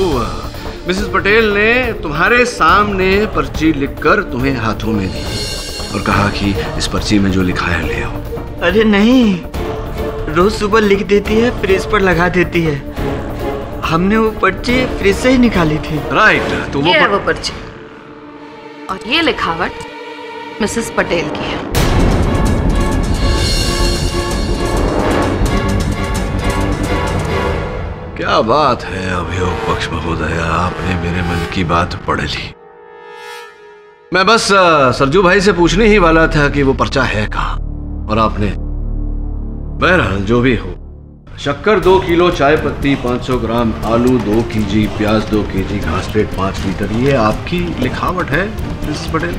मिसेस पटेल ने तुम्हारे सामने पर्ची लिखकर तुम्हें हाथों में दी और कहा कि इस पर्ची में जो लिखा है ले आओ। अरे नहीं, रोज सुबह लिख देती है, फ्रिज पर लगा देती है। हमने वो पर्ची फ्रिज से ही निकाली थी। राइट। तो ये है वो पर्ची और ये लिखावट मिसेस पटेल की है। क्या बात है अभियोग पक्ष महोदया, आपने मेरे मन की बात पढ़ ली। मैं बस सरजू भाई से पूछने ही वाला था कि वो पर्चा है कहाँ, और आपने। बहरहाल जो भी हो, शक्कर 2 किलो, चाय पत्ती 500 ग्राम, आलू 2 kg, प्याज 2 kg, घासलेट 5 लीटर, ये आपकी लिखावट है मिसेस पटेल?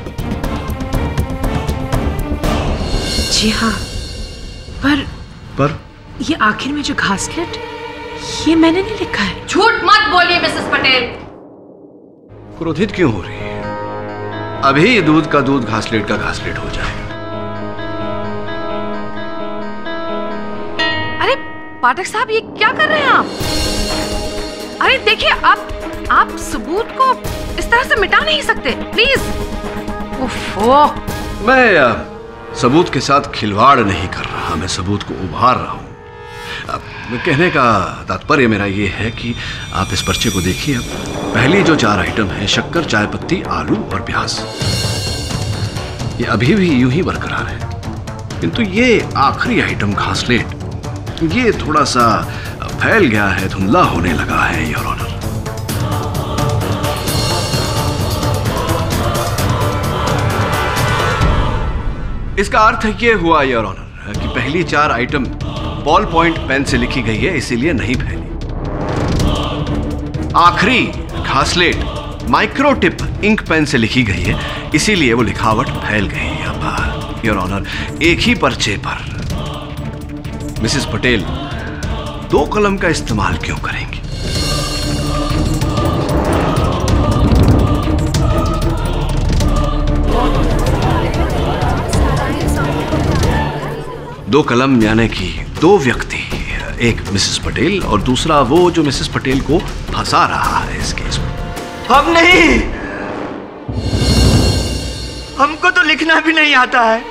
जी हाँ। पर ये आखिर में जो घासलेट, ये मैंने नहीं लिखा है। झूठ मत बोलिए मिसेस पटेल। क्रोधित क्यों हो रही है? अभी दूध का दूध, घासलेट का घासलेट हो जाएगा। अरे पाठक साहब, ये क्या कर रहे हैं आप? अरे देखिए, आप सबूत को इस तरह से मिटा नहीं सकते, प्लीज। ओफो। मैं सबूत के साथ खिलवाड़ नहीं कर रहा, मैं सबूत को उभार रहा हूं। कहने का तात्पर्य मेरा ये है कि आप इस पर्चे को देखिए। अब पहली जो 4 आइटम है, शक्कर, चाय पत्ती, आलू और प्याज, ये अभी भी यूं ही बरकरार है, किंतु ये आखिरी आइटम घासलेट, ये थोड़ा सा फैल गया है, धुंधला होने लगा है योर ऑनर। इसका अर्थ ये हुआ योर ऑनर कि पहली 4 आइटम बॉल पॉइंट पेन से लिखी गई है, इसीलिए नहीं फैली। आखिरी घासलेट माइक्रो टिप इंक पेन से लिखी गई है, इसीलिए वो लिखावट फैल गई है। अब योर ऑनर, एक ही पर्चे पर मिसेस पटेल 2 कलम का इस्तेमाल क्यों करेंगी? दो कलम यानी कि 2 व्यक्ति, एक मिसेस पटेल और दूसरा वो जो मिसेस पटेल को फंसा रहा है इस केस में। हम नहीं, हमको तो लिखना भी नहीं आता है,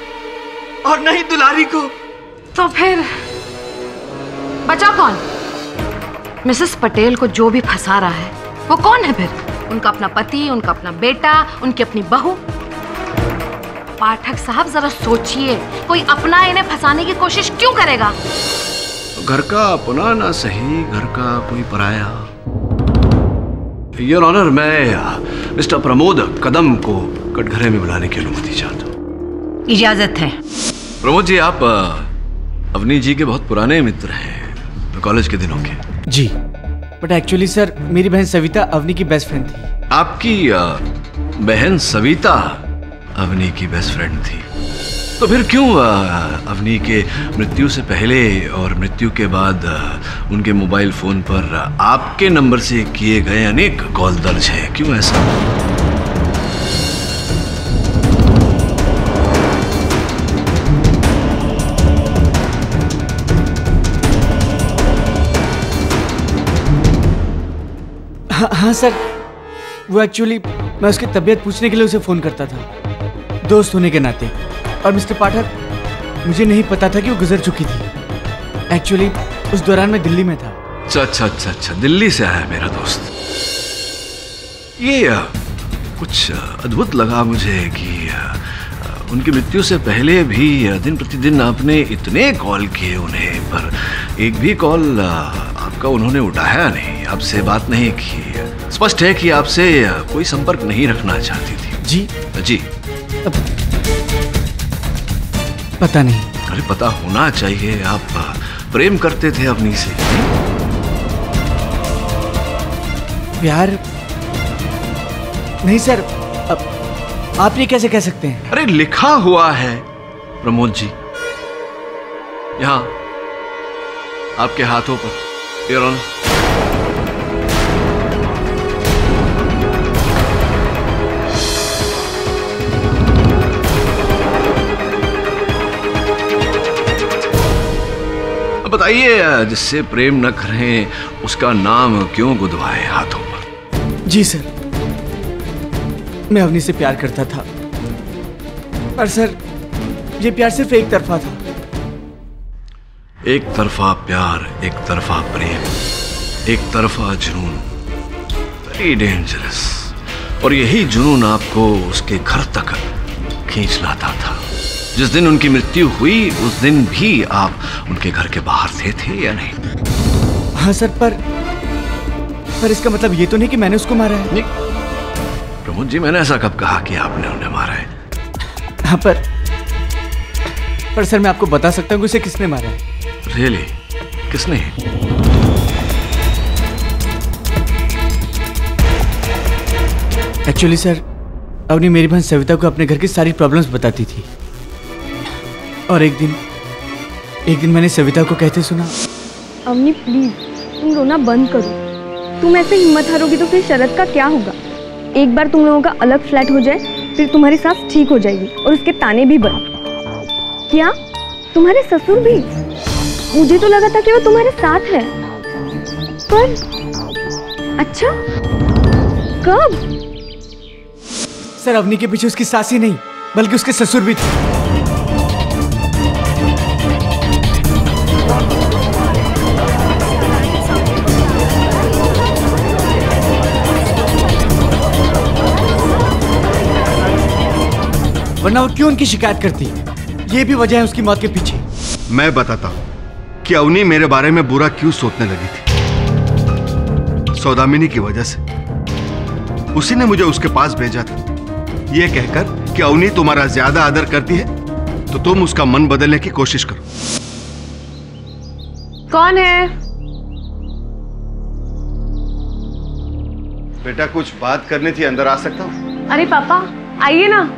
और नहीं दुलारी को। तो फिर बचा कौन? मिसेस पटेल को जो भी फंसा रहा है वो कौन है फिर? उनका अपना पति, उनका अपना बेटा, उनकी अपनी बहू। पाठक साहब जरा सोचिए, कोई अपना इन्हें फंसाने की कोशिश क्यों करेगा? घर का अपना ना सही, घर का कोई पराया। योर ऑनर, मैं मिस्टर प्रमोद कदम को कटघरे में बुलाने की अनुमति चाहता हूँ। इजाजत है। प्रमोद जी, आप अवनी जी के बहुत पुराने मित्र हैं, कॉलेज के दिनों के। जी, बट एक्चुअली सर, मेरी बहन सविता अवनी की बेस्ट फ्रेंड थी। आपकी बहन सविता अवनी की बेस्ट फ्रेंड थी, तो फिर क्यों अवनी के मृत्यु से पहले और मृत्यु के बाद उनके मोबाइल फोन पर आपके नंबर से किए गए अनेक कॉल दर्ज हैं? क्यों ऐसा? हाँ सर, वो एक्चुअली मैं उसकी तबीयत पूछने के लिए उसे फोन करता था, दोस्त होने के नाते। और मिस्टर पाठक, मुझे नहीं पता था कि वो गुजर चुकी थी। एक्चुअली उस दौरान मैं दिल्ली में था। अच्छा, दिल्ली से आया मेरा दोस्त। ये कुछ अद्भुत लगा मुझे कि उनकी मृत्यु से पहले भी दिन प्रतिदिन आपने इतने कॉल किए उन्हें, पर एक भी कॉल आपका उन्होंने उठाया नहीं, आपसे बात नहीं की। स्पष्ट है कि आपसे कोई संपर्क नहीं रखना चाहती थी। जी पता नहीं। अरे पता होना चाहिए, आप प्रेम करते थे अवनी से। प्यार नहीं सर, आप ये कैसे कह सकते हैं? अरे लिखा हुआ है प्रमोद जी, यहां आपके हाथों पर, योर ऑनर। बताइए, जिससे प्रेम न करें उसका नाम क्यों गुदवाए हाथों पर? जी सर, मैं अवनी से प्यार करता था, पर सर ये प्यार सिर्फ एक तरफा था। एक तरफा प्यार, एक तरफा प्रेम, एक तरफा जुनून, वेरी डेंजरस। और यही जुनून आपको उसके घर तक खींच लाता था। जिस दिन उनकी मृत्यु हुई उस दिन भी आप उनके घर के बाहर थे या नहीं? हाँ सर, पर इसका मतलब ये तो नहीं कि मैंने उसको मारा है। नहीं प्रमोद जी, मैंने ऐसा कब कहा कि आपने उन्हें मारा है? हाँ पर सर मैं आपको बता सकता हूँ कि उसे किसने मारा है। रियली? किसने? एक्चुअली सर, अवनी मेरी बहन सविता को अपने घर की सारी प्रॉब्लम्स बताती थी, और एक दिन मैंने सविता को कहते सुना, अवनी प्लीज तुम रोना बंद करो, तुम ऐसे हिम्मत हारोगी तो फिर शरद का क्या होगा? एक बार तुम लोगों का अलग फ्लैट हो जाए फिर तुम्हारी सास ठीक हो जाएगी और उसके ताने भी बंद। क्या तुम्हारे ससुर भी? मुझे तो लगा था कि वो तुम्हारे साथ है, पर अच्छा कब? सर अवनी के पीछे उसकी सास ही नहीं बल्कि उसके ससुर भी थे। वरना वो क्यों उनकी शिकायत करती? ये भी वजह है उसकी मौत के पीछे। मैं बताता हूं कि अवनी मेरे बारे में बुरा क्यों सोचने लगी थी। सौदामिनी की वजह से। उसी ने मुझे उसके पास भेजा था, यह कहकर कि अवनी तुम्हारा ज्यादा आदर करती है तो तुम उसका मन बदलने की कोशिश करो। कौन है? बेटा कुछ बात करनी थी, अंदर आ सकता हूं? अरे पापा आइए ना।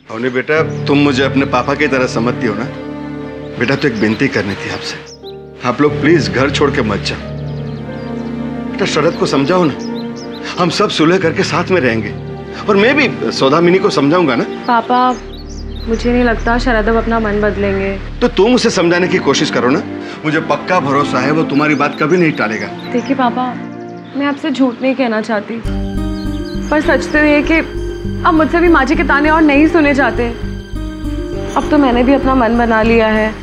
अवनी बेटा, तुम मुझे अपने पापा की तरह समझती हो ना? बेटा तो एक विनती करनी थी आपसे, आप लोग प्लीज घर छोड़ के मत जाओ। बेटा शरद को समझाओ ना, हम सब सुलह करके साथ में रहेंगे, और मैं भी सौदामिनी को समझाऊंगा ना। पापा मुझे नहीं लगता शरद अब अपना मन बदलेंगे। तो तुम उसे समझाने की कोशिश करो ना, मुझे पक्का भरोसा है वो तुम्हारी बात कभी नहीं टालेगा। देखिए पापा, मैं आपसे झूठ नहीं कहना चाहती, पर सच तो ये कि अब मुझसे भी माँ जी के ताने और नहीं सुने जाते। अब तो मैंने भी अपना मन बना लिया है।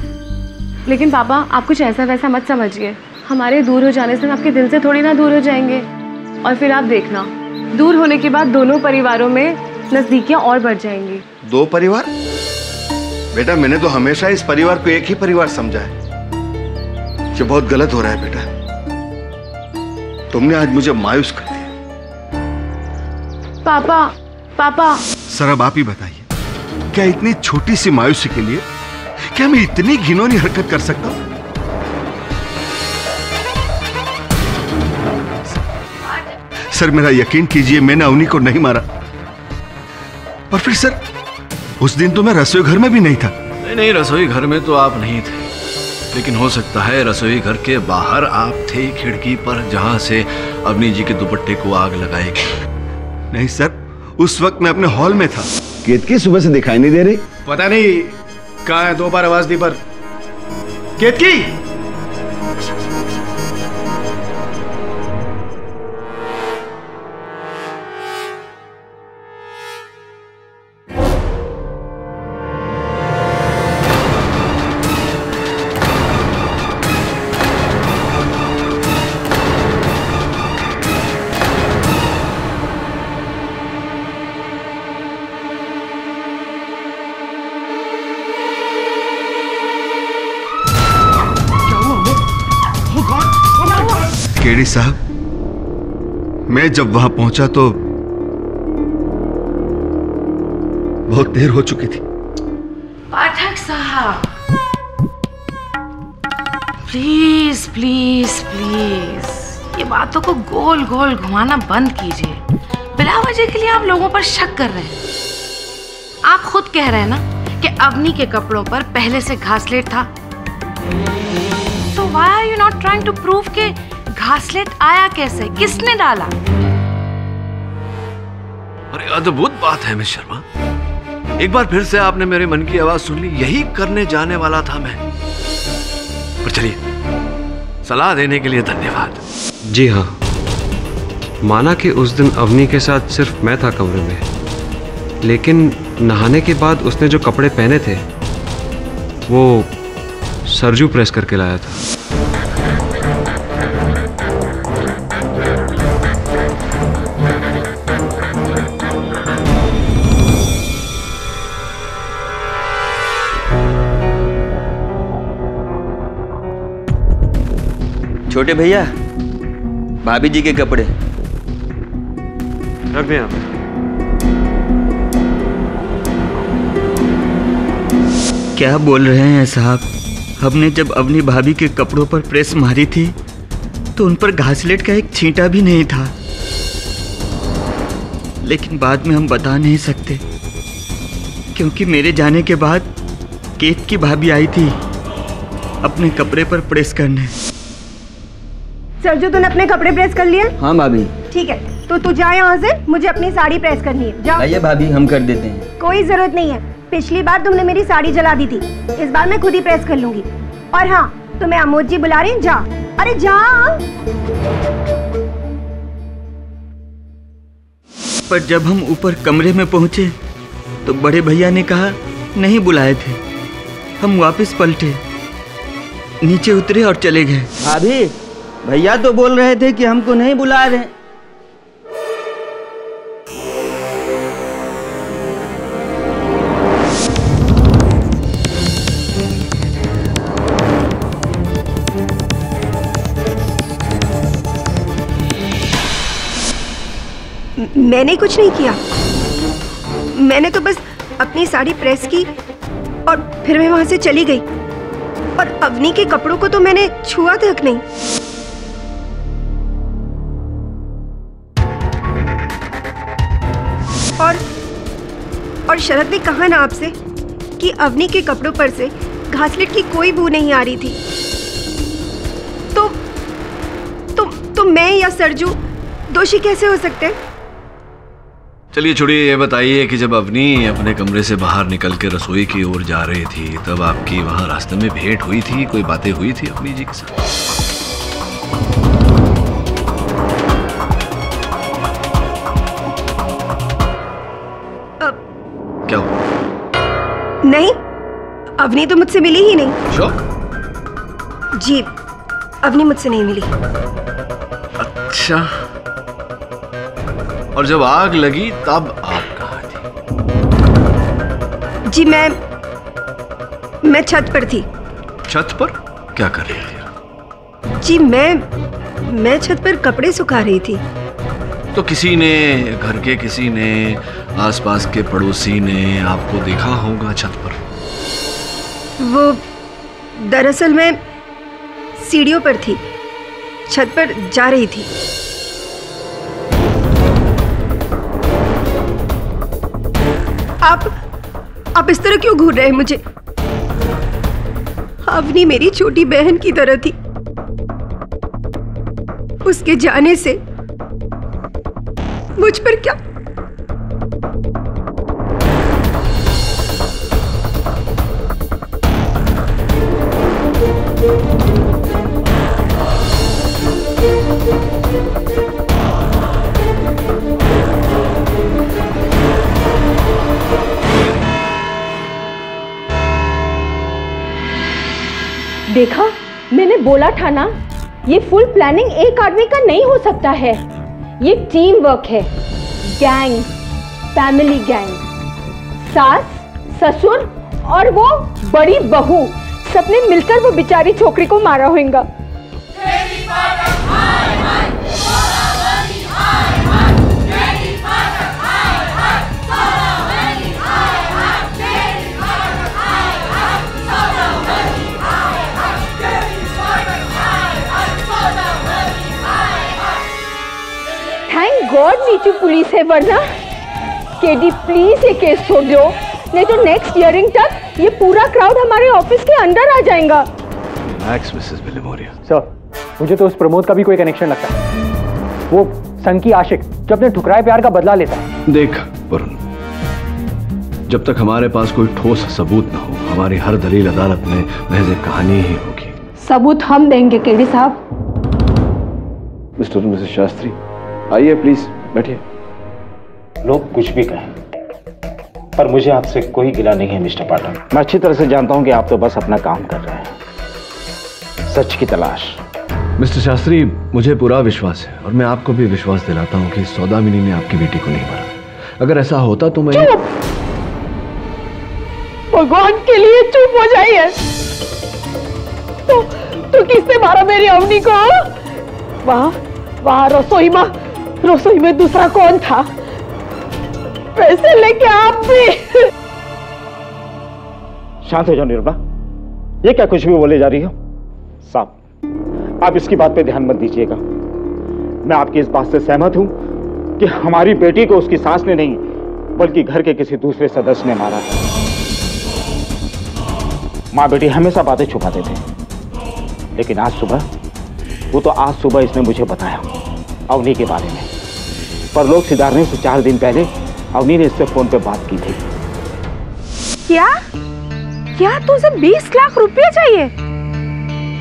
लेकिन पापा आप कुछ ऐसा वैसा मत समझिए, हमारे दूर हो जाने से हम आपके दिल से थोड़ी ना दूर हो जाएंगे। और फिर आप देखना, दूर होने के बाद दोनों परिवारों में नजदीकियां और बढ़ जाएंगी। दो परिवार? बेटा मैंने तो हमेशा इस परिवार को एक ही परिवार समझा है। ये बहुत गलत हो रहा है बेटा, तुमने आज मुझे मायूस कर दिया। पापा सर अब आप ही बताइए, क्या इतनी छोटी सी मायूसी के लिए क्या मैं इतनी घिनौनी हरकत कर सकता हूं? सर मेरा यकीन कीजिए, मैंने अवनी को नहीं मारा। और फिर सर उस दिन तो मैं रसोई घर में भी नहीं था। नहीं, रसोई घर में तो आप नहीं थे, लेकिन हो सकता है रसोई घर के बाहर आप थे, खिड़की पर, जहां से अवनी जी के दुपट्टे को आग लगाई गई। नहीं सर, उस वक्त मैं अपने हॉल में था। केतकी सुबह से दिखाई नहीं दे रही। पता नहीं कहाँ है, 2 बार आवाज दी पर। केतकी! केडी साहब, मैं जब वहां पहुंचा तो बहुत देर हो चुकी थी। पाठक साहब, प्लीज प्लीज प्लीज ये बातों को गोल गोल घुमाना बंद कीजिए। बिना वजह के लिए आप लोगों पर शक कर रहे हैं। आप खुद कह रहे हैं ना कि अवनी के कपड़ों पर पहले से घासलेट था। So why are you not trying to prove कि घासलेट आया कैसे, किसने डाला? अरे अद्भुत बात है मिस शर्मा, एक बार फिर से आपने मेरे मन की आवाज सुन ली। यही करने जाने वाला था मैं। पर चलिए, सलाह देने के लिए धन्यवाद। जी हाँ, माना कि उस दिन अवनी के साथ सिर्फ मैं था कमरे में, लेकिन नहाने के बाद उसने जो कपड़े पहने थे वो सरजू प्रेस करके लाया था। छोटे भैया, भाभी जी के कपड़े रख दें आप। क्या बोल रहे हैं साहब? हमने जब अवनी भाभी के कपड़ों पर प्रेस मारी थी तो उन पर घासलेट का एक छींटा भी नहीं था, लेकिन बाद में हम बता नहीं सकते क्योंकि मेरे जाने के बाद केत की भाभी आई थी अपने कपड़े पर प्रेस करने। सरजू, तूने अपने कपड़े प्रेस कर लिए? हाँ भाभी। ठीक है, तो तू जा यहाँ से, मुझे अपनी साड़ी प्रेस करनी है। जा। आइए भाभी, हम कर देते हैं। कोई जरूरत नहीं है, पिछली बार तुमने मेरी साड़ी जला दी थी, इस बार मैं खुद ही प्रेस कर लूंगी। और हाँ, तुम्हें अमोद जी बुला रहे हैं, जा। अरे जा। पर जब हम ऊपर कमरे में पहुंचे तो बड़े भैया ने कहा नहीं बुलाए थे। हम वापस पलटे, नीचे उतरे और चले गए। भाभी, भैया तो बोल रहे थे कि हमको नहीं बुला रहे। मैंने कुछ नहीं किया, मैंने तो बस अपनी साड़ी प्रेस की और फिर मैं वहां से चली गई। और अवनी के कपड़ों को तो मैंने छुआ तक नहीं। और शरद ने कहा ना आपसे कि अवनी के कपड़ों पर से घासलेट की कोई बू नहीं आ रही थी। तो मैं या सरजू दोषी कैसे हो सकते हैं? चलिए छोड़िए, ये बताइए कि जब अवनी अपने कमरे से बाहर निकल के रसोई की ओर जा रही थी तब आपकी वहां रास्ते में भेंट हुई थी, कोई बातें हुई थी अवनी जी के साथ? क्या हुआ? नहीं, अवनी तो मुझसे मिली ही नहीं। शौक? जी, अवनी मुझसे नहीं मिली। अच्छा, और जब आग लगी तब आप कहाँ थी? जी मैं छत पर थी। छत पर क्या कर रही थी? जी मैं छत पर कपड़े सुखा रही थी। तो किसी ने, घर के किसी ने, आसपास के पड़ोसी ने आपको देखा होगा छत पर? वो दरअसल मैं सीढ़ियों पर थी, छत पर जा रही थी। आप इस तरह क्यों घूर रहे हैं मुझे? अवनी मेरी छोटी बहन की तरह थी। उसके जाने से मुझ पर क्या? देखा, मैंने बोला था ना, ये फुल प्लानिंग एक आदमी का नहीं हो सकता है। ये टीम वर्क है, गैंग, फैमिली गैंग। सास, ससुर और वो बड़ी बहू सबने मिलकर वो बेचारी छोकरी को मारा होगा। बहुत नीची पुलिस है, वरना केडी प्लीज ये केस छोड़ दो, नहीं तो नेक्स्ट हियरिंग तक ये पूरा क्राउड हमारे ऑफिस के अंदर आ जाएगा। मिसेस बिलिमोरिया। सर, मुझे तो उस प्रमोद का भी कोई कनेक्शन लगता है। वो सन की आशिक जो अपने ठुकराए प्यार का बदला लेता है। देख वरुण, जब तक हमारे पास कोई ठोस सबूत ना हो, हमारी हर दलील अदालत में महज एक कहानी ही होगी। सबूत हम देंगे केडी साहब। मिस्टर और मिसेस शास्त्री, आइए प्लीज बैठिए। लोग कुछ भी कहें, पर मुझे आपसे कोई गिला नहीं है मिस्टर पाठक। मैं अच्छी तरह से जानता हूं कि आप तो बस अपना काम कर रहे हैं, सच की तलाश। मिस्टर शास्त्री, मुझे पूरा विश्वास है और मैं आपको भी विश्वास दिलाता हूं कि सौदामिनी ने आपकी बेटी को नहीं मारा। अगर ऐसा होता तो मैं भगवान के लिए चुप हो जाइए। तो किसने मारा मेरी अवनी को? वहां रसोई में दूसरा कौन था? पैसे लेके आप भी। शांत हो जाओ निर्मला, ये क्या कुछ भी बोले जा रही हो? साहब, आप इसकी बात पे ध्यान मत दीजिएगा। मैं आपकी इस बात से सहमत हूं कि हमारी बेटी को उसकी सास ने नहीं, बल्कि घर के किसी दूसरे सदस्य ने मारा है। माँ बेटी हमेशा बातें छुपाते थे, लेकिन आज सुबह इसने मुझे बताया अवनी के बारे में। पर लोग सिधारने से 4 दिन पहले अवनी ने इससे फोन पे बात की थी। क्या तुझे 20 लाख रुपए चाहिए?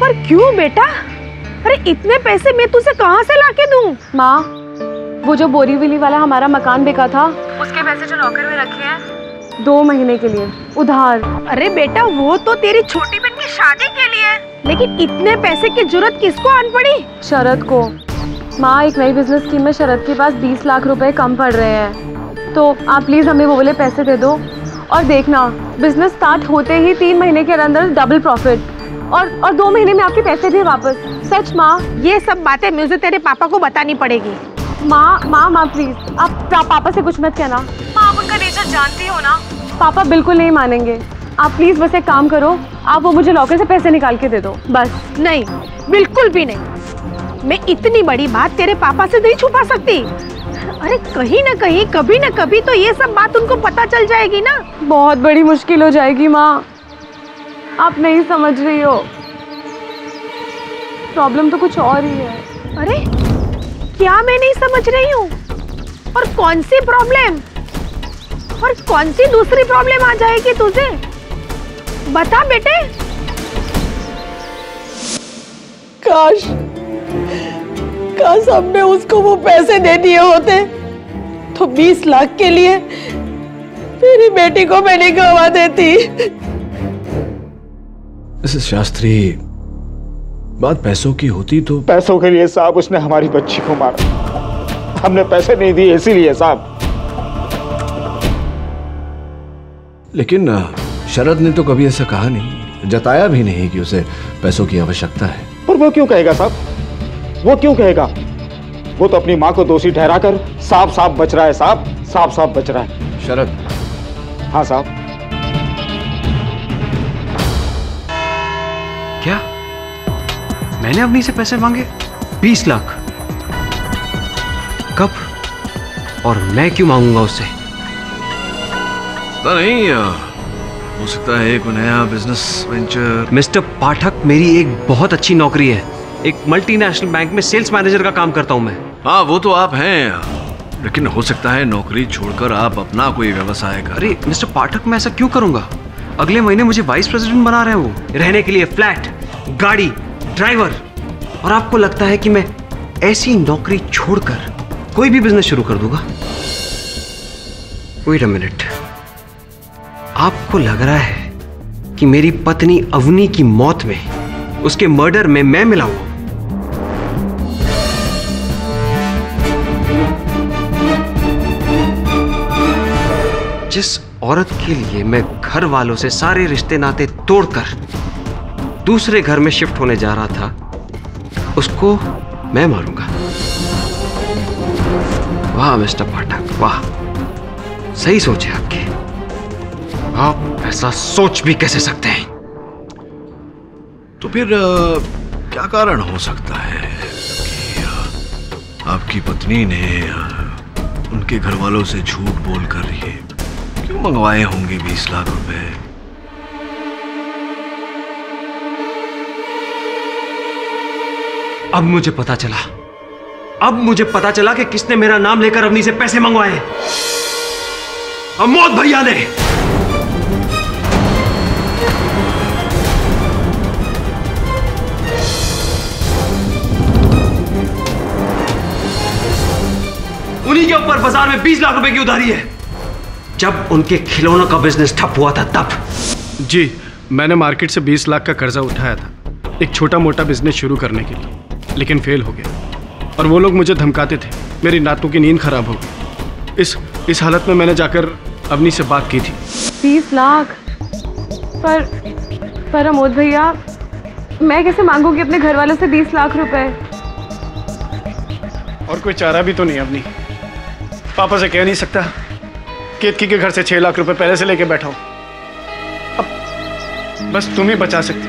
पर क्यों बेटा? अरे इतने पैसे मैं तुझे कहां से लाके दूं? माँ, वो जो बोरीवली वाला हमारा मकान बिका था, उसके पैसे जो लॉकर में रखे हैं 2 महीने के लिए उधार। अरे बेटा, वो तो तेरी छोटी बहन की शादी के लिए, लेकिन इतने पैसे की जरूरत किसको आन पड़ी? शरद को। माँ, एक नई बिजनेस स्कीम में शरद के पास 20 लाख रुपए कम पड़ रहे हैं, तो आप प्लीज हमें वो वाले पैसे दे दो। और देखना, बिजनेस स्टार्ट होते ही 3 महीने के अंदर डबल प्रॉफिट, और 2 महीने में आपके पैसे भी वापस। सच माँ। ये सब बातें मुझे तेरे पापा को बतानी पड़ेगी। माँ प्लीज, आप पापा से कुछ मत कहना। माँ, आप उनका नेचर जानती हो ना। पापा बिल्कुल नहीं मानेंगे। आप प्लीज बस एक काम करो, आप वो मुझे लॉकर से पैसे निकाल के दे दो बस। नहीं, बिल्कुल भी नहीं। मैं इतनी बड़ी बात तेरे पापा से नहीं छुपा सकती। अरे कहीं ना कहीं, कभी ना कभी तो ये सब बात उनको पता चल जाएगी ना। बहुत बड़ी मुश्किल हो जाएगी माँ, आप नहीं समझ रही हो। प्रॉब्लम तो कुछ और ही है। अरे क्या मैं नहीं समझ रही हूँ? और कौन सी प्रॉब्लम? और कौन सी दूसरी प्रॉब्लम आ जाएगी तुझे? बता बेटे। काश हमने उसको वो पैसे दे दिए होते तो 20 लाख के लिए मेरी बेटी को मैं नहीं गवा देती। मिसेस शास्त्री, बात पैसों की होती तो। पैसों के लिए साहब उसने हमारी बच्ची को मारा। हमने पैसे नहीं दिए इसीलिए साहब। लेकिन शरद ने तो कभी ऐसा कहा नहीं, जताया भी नहीं कि उसे पैसों की आवश्यकता है। पर वो क्यों कहेगा साहब? वो क्यों कहेगा? वो तो अपनी माँ को दोषी ठहराकर साफ साफ बच रहा है साहब, साफ साफ बच रहा है। शरद। हाँ साहब। क्या मैंने अवनी से पैसे मांगे? 20 लाख? कब और मैं क्यों मांगूंगा उससे? पता नहीं, हो सकता है एक नया बिजनेस वेंचर। मिस्टर पाठक, मेरी एक बहुत अच्छी नौकरी है। एक मल्टीनेशनल बैंक में सेल्स मैनेजर का काम करता हूं मैं। हाँ, वो तो आप हैं, लेकिन हो सकता है नौकरी छोड़कर आप अपना कोई व्यवसाय करें। अरे मिस्टर पाठक, मैं ऐसा क्यों करूंगा? अगले महीने मुझे वाइस प्रेसिडेंट बना रहे हैं वो, रहने के लिए फ्लैट, गाड़ी, ड्राइवर। और आपको लगता है कि मैं ऐसी नौकरी छोड़कर कोई भी बिजनेस शुरू कर दूंगा? वेट अ मिनट, आपको लग रहा है कि मेरी पत्नी अवनी की मौत में, उसके मर्डर में मैं मिला हूं? जिस औरत के लिए मैं घर वालों से सारे रिश्ते नाते तोड़कर दूसरे घर में शिफ्ट होने जा रहा था, उसको मैं मारूंगा? वाह मिस्टर पाठक, वाह, सही सोच है आपकी। आप ऐसा सोच भी कैसे सकते हैं? तो फिर क्या कारण हो सकता है कि आपकी पत्नी ने उनके घर वालों से झूठ बोल कर ये क्यों मंगवाए होंगे 20 लाख रुपए? अब मुझे पता चला कि किसने मेरा नाम लेकर अवनी से पैसे मंगवाए। अमोद भैया ने। उन्हीं के ऊपर बाजार में 20 लाख रुपए की उधारी है। जब उनके खिलौनों का बिजनेस ठप हुआ था तब। जी, मैंने मार्केट से 20 लाख का कर्जा उठाया था एक छोटा मोटा बिजनेस शुरू करने के लिए, लेकिन फेल हो गया। और वो लोग मुझे धमकाते थे, मेरी रातों की नींद खराब हो गई। इस हालत में मैंने जाकर अवनी से बात की थी। 20 लाख? पर अमोद भैया, मैं कैसे मांगूंगी अपने घर वालों से 20 लाख रुपए? और कोई चारा भी तो नहीं अवनी। पापा से कह नहीं सकता केतकी के घर से 6 लाख रुपए पहले से लेके बैठा हूं। अब बस तुम ही बचा सकती।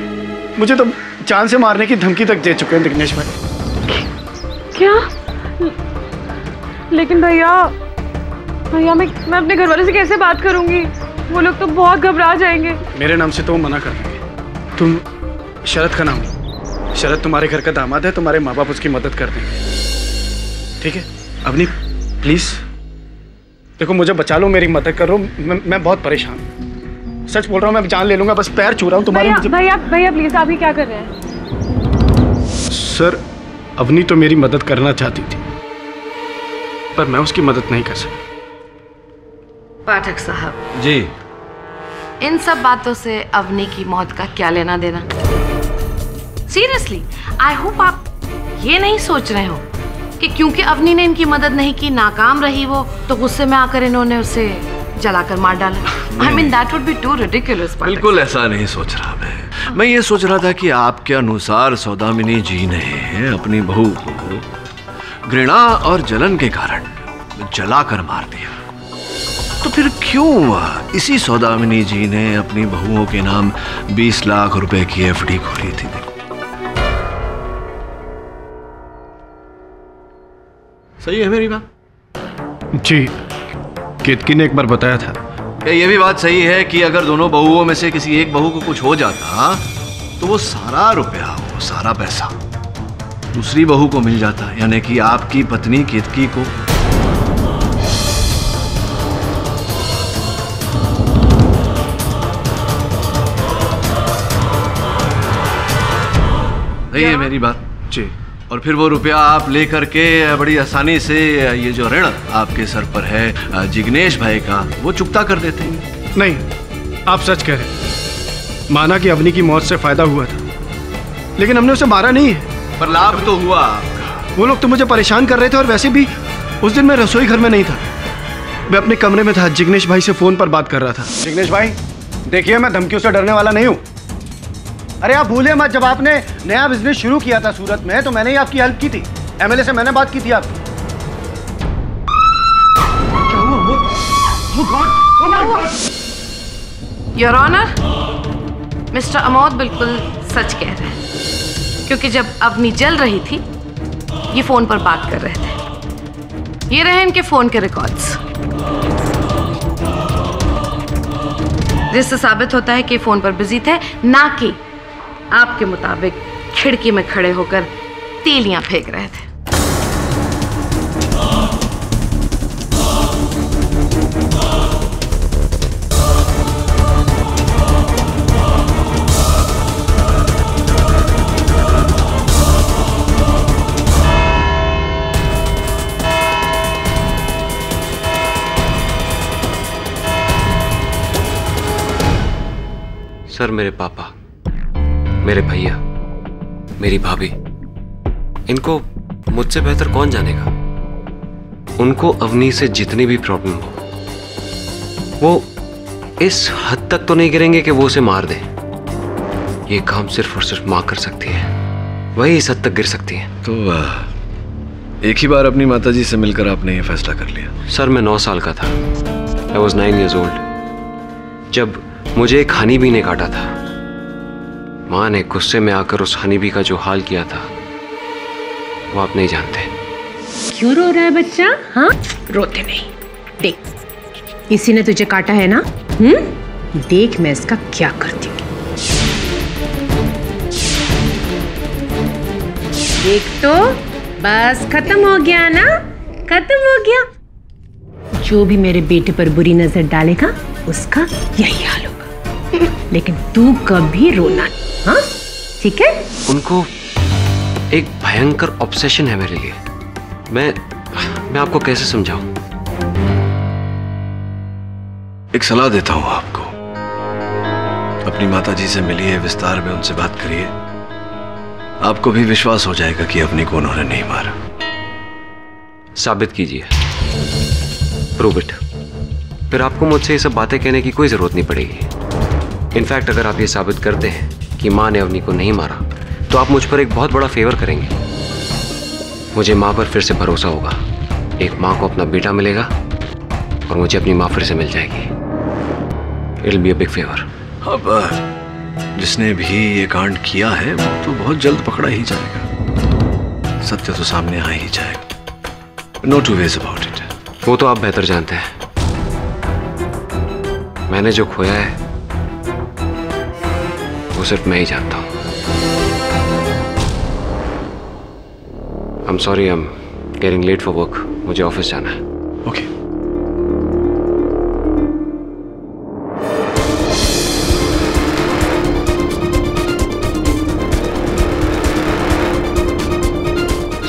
मुझे तो जान से मारने की धमकी तक दे चुके हैं दिग्नेश भाई। क्या? लेकिन भैया मैं अपने घर वालों से कैसे बात करूंगी? वो लोग तो बहुत घबरा जाएंगे। मेरे नाम से तो वो मना कर देंगे। तुम शरद का नाम, शरद तुम्हारे घर का दामाद है, तुम्हारे माँ बाप उसकी मदद कर देंगे। ठीक है अवनी, प्लीज देखो मुझे बचा लो, मेरी मदद करो। मैं बहुत परेशान हूँ, सच बोल रहा हूँ। मैं जान ले लूंगा, बस पैर छू रहा हूँ तुम्हारे। भैया प्लीज, आप ही क्या कर रहे हैं? सर, अवनी तो मेरी मदद करना चाहती थी, पर मैं उसकी मदद नहीं कर सका। पाठक साहब जी, इन सब बातों से अवनी की मौत का क्या लेना देना? सीरियसली, आई होप आप ये नहीं सोच रहे हो कि क्योंकि अवनी ने इनकी मदद नहीं की, नाकाम रही वो, तो गुस्से में आकर इन्होंने उसे जलाकर मार डाला। I mean that would be too ridiculous. बिल्कुल ऐसा नहीं सोच रहा मैं ये सोच रहा था कि आपके अनुसार सौदामिनी जी ने अपनी बहू को घृणा और जलन के कारण जलाकर मार दिया, तो फिर क्यों इसी सौदामिनी जी ने अपनी बहुओं के नाम 20 लाख रुपए की एफडी खोली थी? सही है मेरी बात? जी, केतकी ने एक बार बताया था। क्या ये भी बात सही है कि अगर दोनों बहुओं में से किसी एक बहू को कुछ हो जाता तो वो सारा रुपया, वो सारा पैसा दूसरी बहू को मिल जाता, यानी कि आपकी पत्नी केतकी को? सही है मेरी बात? जी। और फिर वो रुपया आप लेकर के बड़ी आसानी से ये जो ऋण आपके सर पर है जिग्नेश भाई का, वो चुकता कर देते हैं। नहीं, आप सच कह रहे हैं। माना कि अवनी की मौत से फायदा हुआ था, लेकिन हमने उसे मारा नहीं है। पर लाभ तो हुआ आपका। वो लोग तो मुझे परेशान कर रहे थे, और वैसे भी उस दिन मैं रसोई घर में नहीं था, मैं अपने कमरे में था। जिग्नेश भाई से फोन पर बात कर रहा था। जिग्नेश भाई देखिए, मैं धमकियों से डरने वाला नहीं हूँ। अरे आप भूले मत, जब आपने नया बिजनेस शुरू किया था सूरत में, तो मैंने ही आपकी हेल्प की थी। एमएलए से मैंने बात की थी आपकी। क्या हुआ? योर ऑनर, मिस्टर अमोद बिल्कुल सच कह रहे हैं, क्योंकि जब अवनी जल रही थी ये फोन पर बात कर रहे थे। ये रहे इनके फोन के रिकॉर्ड्स, जिससे साबित होता है कि फोन पर बिजी थे, ना कि आपके मुताबिक खिड़की में खड़े होकर तीलियां फेंक रहे थे। सर, मेरे पापा, मेरे भैया, मेरी भाभी, इनको मुझसे बेहतर कौन जानेगा? उनको अवनी से जितनी भी प्रॉब्लम हो, वो इस हद तक तो नहीं गिरेंगे कि वो उसे मार दे। ये काम सिर्फ और सिर्फ माँ कर सकती है, वही इस हद तक गिर सकती है। तो एक ही बार अपनी माताजी से मिलकर आपने ये फैसला कर लिया? सर, मैं 9 साल का था। I was 9 years old जब मुझे एक हनी बी ने काटा था। माँ ने गुस्से में आकर उस हनी बी का जो हाल किया था वो आप नहीं जानते। क्यों रो रहा है बच्चा? हाँ, रोते नहीं। देख, इसी ने तुझे काटा है ना? देख मैं इसका क्या करती हूँ। देख तो, बस खत्म हो गया ना, खत्म हो गया। जो भी मेरे बेटे पर बुरी नजर डालेगा उसका यही हाल होगा। लेकिन तू कभी रोना नहीं, हाँ? ठीक है? उनको एक भयंकर ऑब्सेशन है मेरे लिए। मैं आपको कैसे समझाऊं? एक सलाह देता हूं आपको, अपनी माताजी से मिलिए, विस्तार में उनसे बात करिए। आपको भी विश्वास हो जाएगा कि अपनी को उन्होंने नहीं मारा। साबित कीजिए, प्रूव इट। फिर आपको मुझसे ये सब बातें कहने की कोई जरूरत नहीं पड़ेगी। इनफैक्ट अगर आप ये साबित करते हैं कि माँ ने अवनी को नहीं मारा, तो आप मुझ पर एक बहुत बड़ा फेवर करेंगे। मुझे माँ पर फिर से भरोसा होगा। एक माँ को अपना बेटा मिलेगा और मुझे अपनी माँ फिर से मिल जाएगी। It will be a big favour. अब जिसने भी ये कांड किया है वो तो बहुत जल्द पकड़ा ही जाएगा। सत्य तो सामने आ ही जाएगा। No two ways about it. वो तो आप बेहतर जानते हैं। मैंने जो खोया है वो सिर्फ मैं ही जानता हूं। I'm sorry, I'm getting late for work. मुझे ऑफिस जाना है। Okay.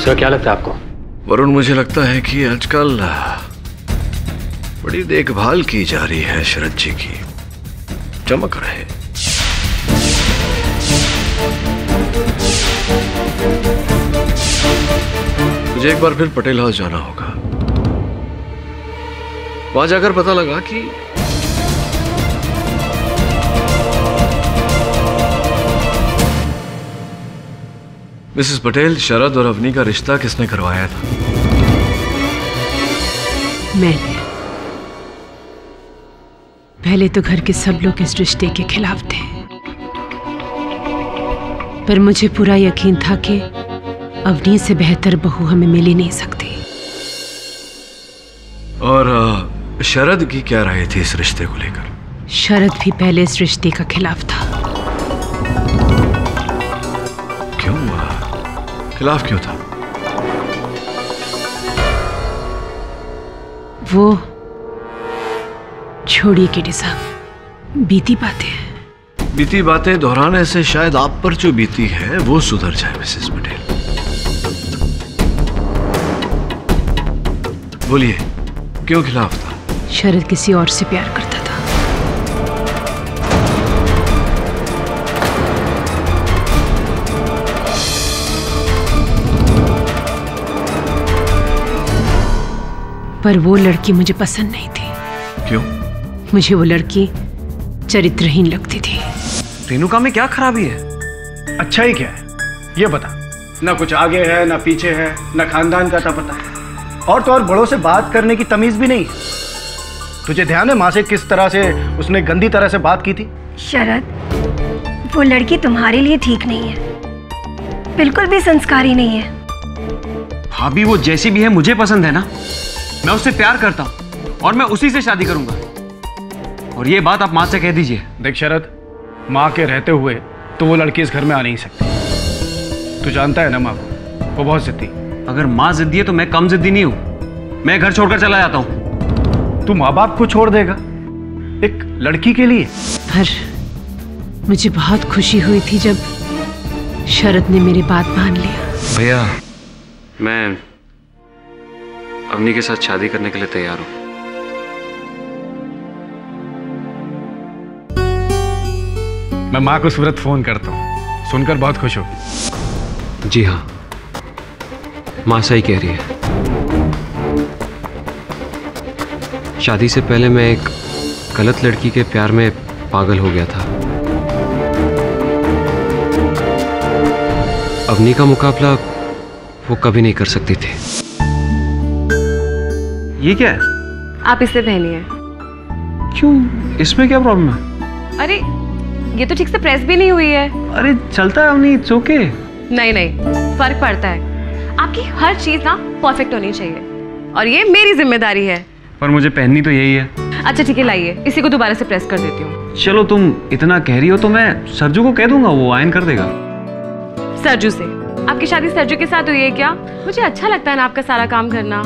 सर, क्या लगता है आपको? वरुण, मुझे लगता है कि आजकल बड़ी देखभाल की जा रही है शरद जी की। चमक रहे। मुझे एक बार फिर पटेल हाउस जाना होगा। वहां जाकर पता लगा कि मिसेस पटेल, शरद और अवनी का रिश्ता किसने करवाया था? मैंने। पहले तो घर के सब लोग इस रिश्ते के खिलाफ थे, पर मुझे पूरा यकीन था कि अवनी से बेहतर बहू हमें मिल ही नहीं सकती। और शरद की क्या राय थी इस रिश्ते को लेकर? शरद भी पहले इस रिश्ते का खिलाफ था। क्यों? खिलाफ क्यों था? वो छोड़िए केडी साहब, बीती बातें हैं। बीती बातें दोहराने से शायद आप पर जो बीती है वो सुधर जाए मिसेस पटेल। बोलिए, क्यों खिलाफ था? शरद किसी और से प्यार करता था। पर वो लड़की मुझे पसंद नहीं थी। क्यों? मुझे वो लड़की चरित्रहीन लगती थी। रेणुका में क्या खराबी है? अच्छा ही क्या है ये बता। ना कुछ आगे है ना पीछे है, ना खानदान का पता है, और तो और बड़ों से बात करने की तमीज भी नहीं। तुझे ध्यान है माँ से किस तरह से उसने गंदी तरह से बात की थी? शरद, वो लड़की तुम्हारे लिए ठीक नहीं है, बिल्कुल भी संस्कारी नहीं है। भाभी, वो जैसी भी है मुझे पसंद है ना। मैं उससे प्यार करता हूँ और मैं उसी से शादी करूंगा। और ये बात आप माँ से कह दीजिए। देख शरद, माँ के रहते हुए तो वो लड़की इस घर में आ नहीं सकती। तू जानता है ना माँ को, वो बहुत जिद्दी। अगर माँ जिद्दी है तो मैं कम जिद्दी नहीं हूं। मैं घर छोड़कर चला जाता हूं। तू माँ बाप को छोड़ देगा एक लड़की के लिए? पर मुझे बहुत खुशी हुई थी जब शरद ने मेरी बात मान लिया। भैया, मैं अवनी के साथ शादी करने के लिए तैयार हूं। मैं माँ को सूरत फोन करता हूँ, सुनकर बहुत खुश हो। जी हाँ, माँ सही कह रही है। शादी से पहले मैं एक गलत लड़की के प्यार में पागल हो गया था। अवनी का मुकाबला वो कभी नहीं कर सकती थी। ये क्या है? आप इसे पहनिए। क्यों? इसमें क्या प्रॉब्लम है? अरे ये तो ठीक से प्रेस भी नहीं हुई है। अरे चलता है अवनी, इट्स ओके। नहीं नहीं, फर्क पड़ता है। आपकी हर चीज ना परफेक्ट होनी चाहिए और ये मेरी जिम्मेदारी है। पर मुझे पहननी तो यही है। अच्छा ठीक है, लाइए, इसी को दोबारा से प्रेस कर देती हूँ। चलो तुम इतना कह रही हो तो मैं सरजू को कह दूंगा, वो आयन कर देगा। सरजू से? आपकी शादी सरजू के साथ हुई है क्या? मुझे अच्छा लगता है ना आपका सारा काम करना।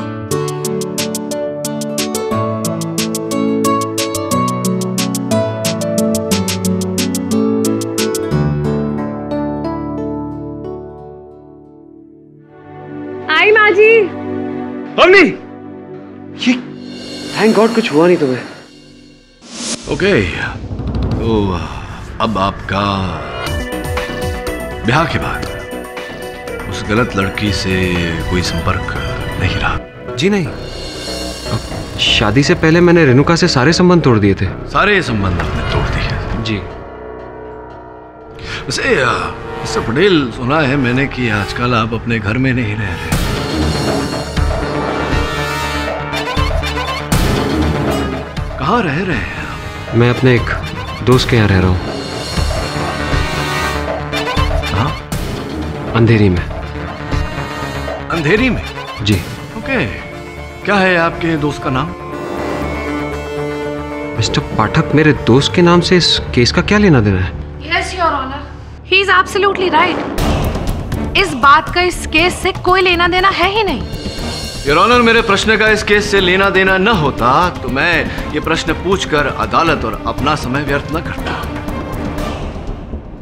आई माँ जी। अवनी, ये थैंक गॉड कुछ हुआ नहीं तुम्हें। ओके, तो अब आपका ब्याह के बाद उस गलत लड़की से कोई संपर्क नहीं रहा? जी नहीं, शादी से पहले मैंने रेणुका से सारे संबंध तोड़ दिए थे। सारे संबंध आपने तोड़ दिए? जी। वैसे मिस्टर पटेल, सुना है मैंने कि आजकल आप अपने घर में नहीं रह रहे। कहाँ रह रहे हैं आप? मैं अपने एक दोस्त के यहाँ रह रहा हूँ। हाँ? अंधेरी में। अंधेरी में? जी। ओके, क्या है आपके दोस्त का नाम? मिस्टर पाठक, मेरे दोस्त के नाम से इस केस का क्या लेना देना है? Yes, Your Honor. He is absolutely right. इस बात का इस केस से कोई लेना देना है ही नहीं। योर ऑनर, मेरे प्रश्न का इस केस से लेना देना न होता तो मैं ये प्रश्न पूछकर अदालत और अपना समय व्यर्थ न करता।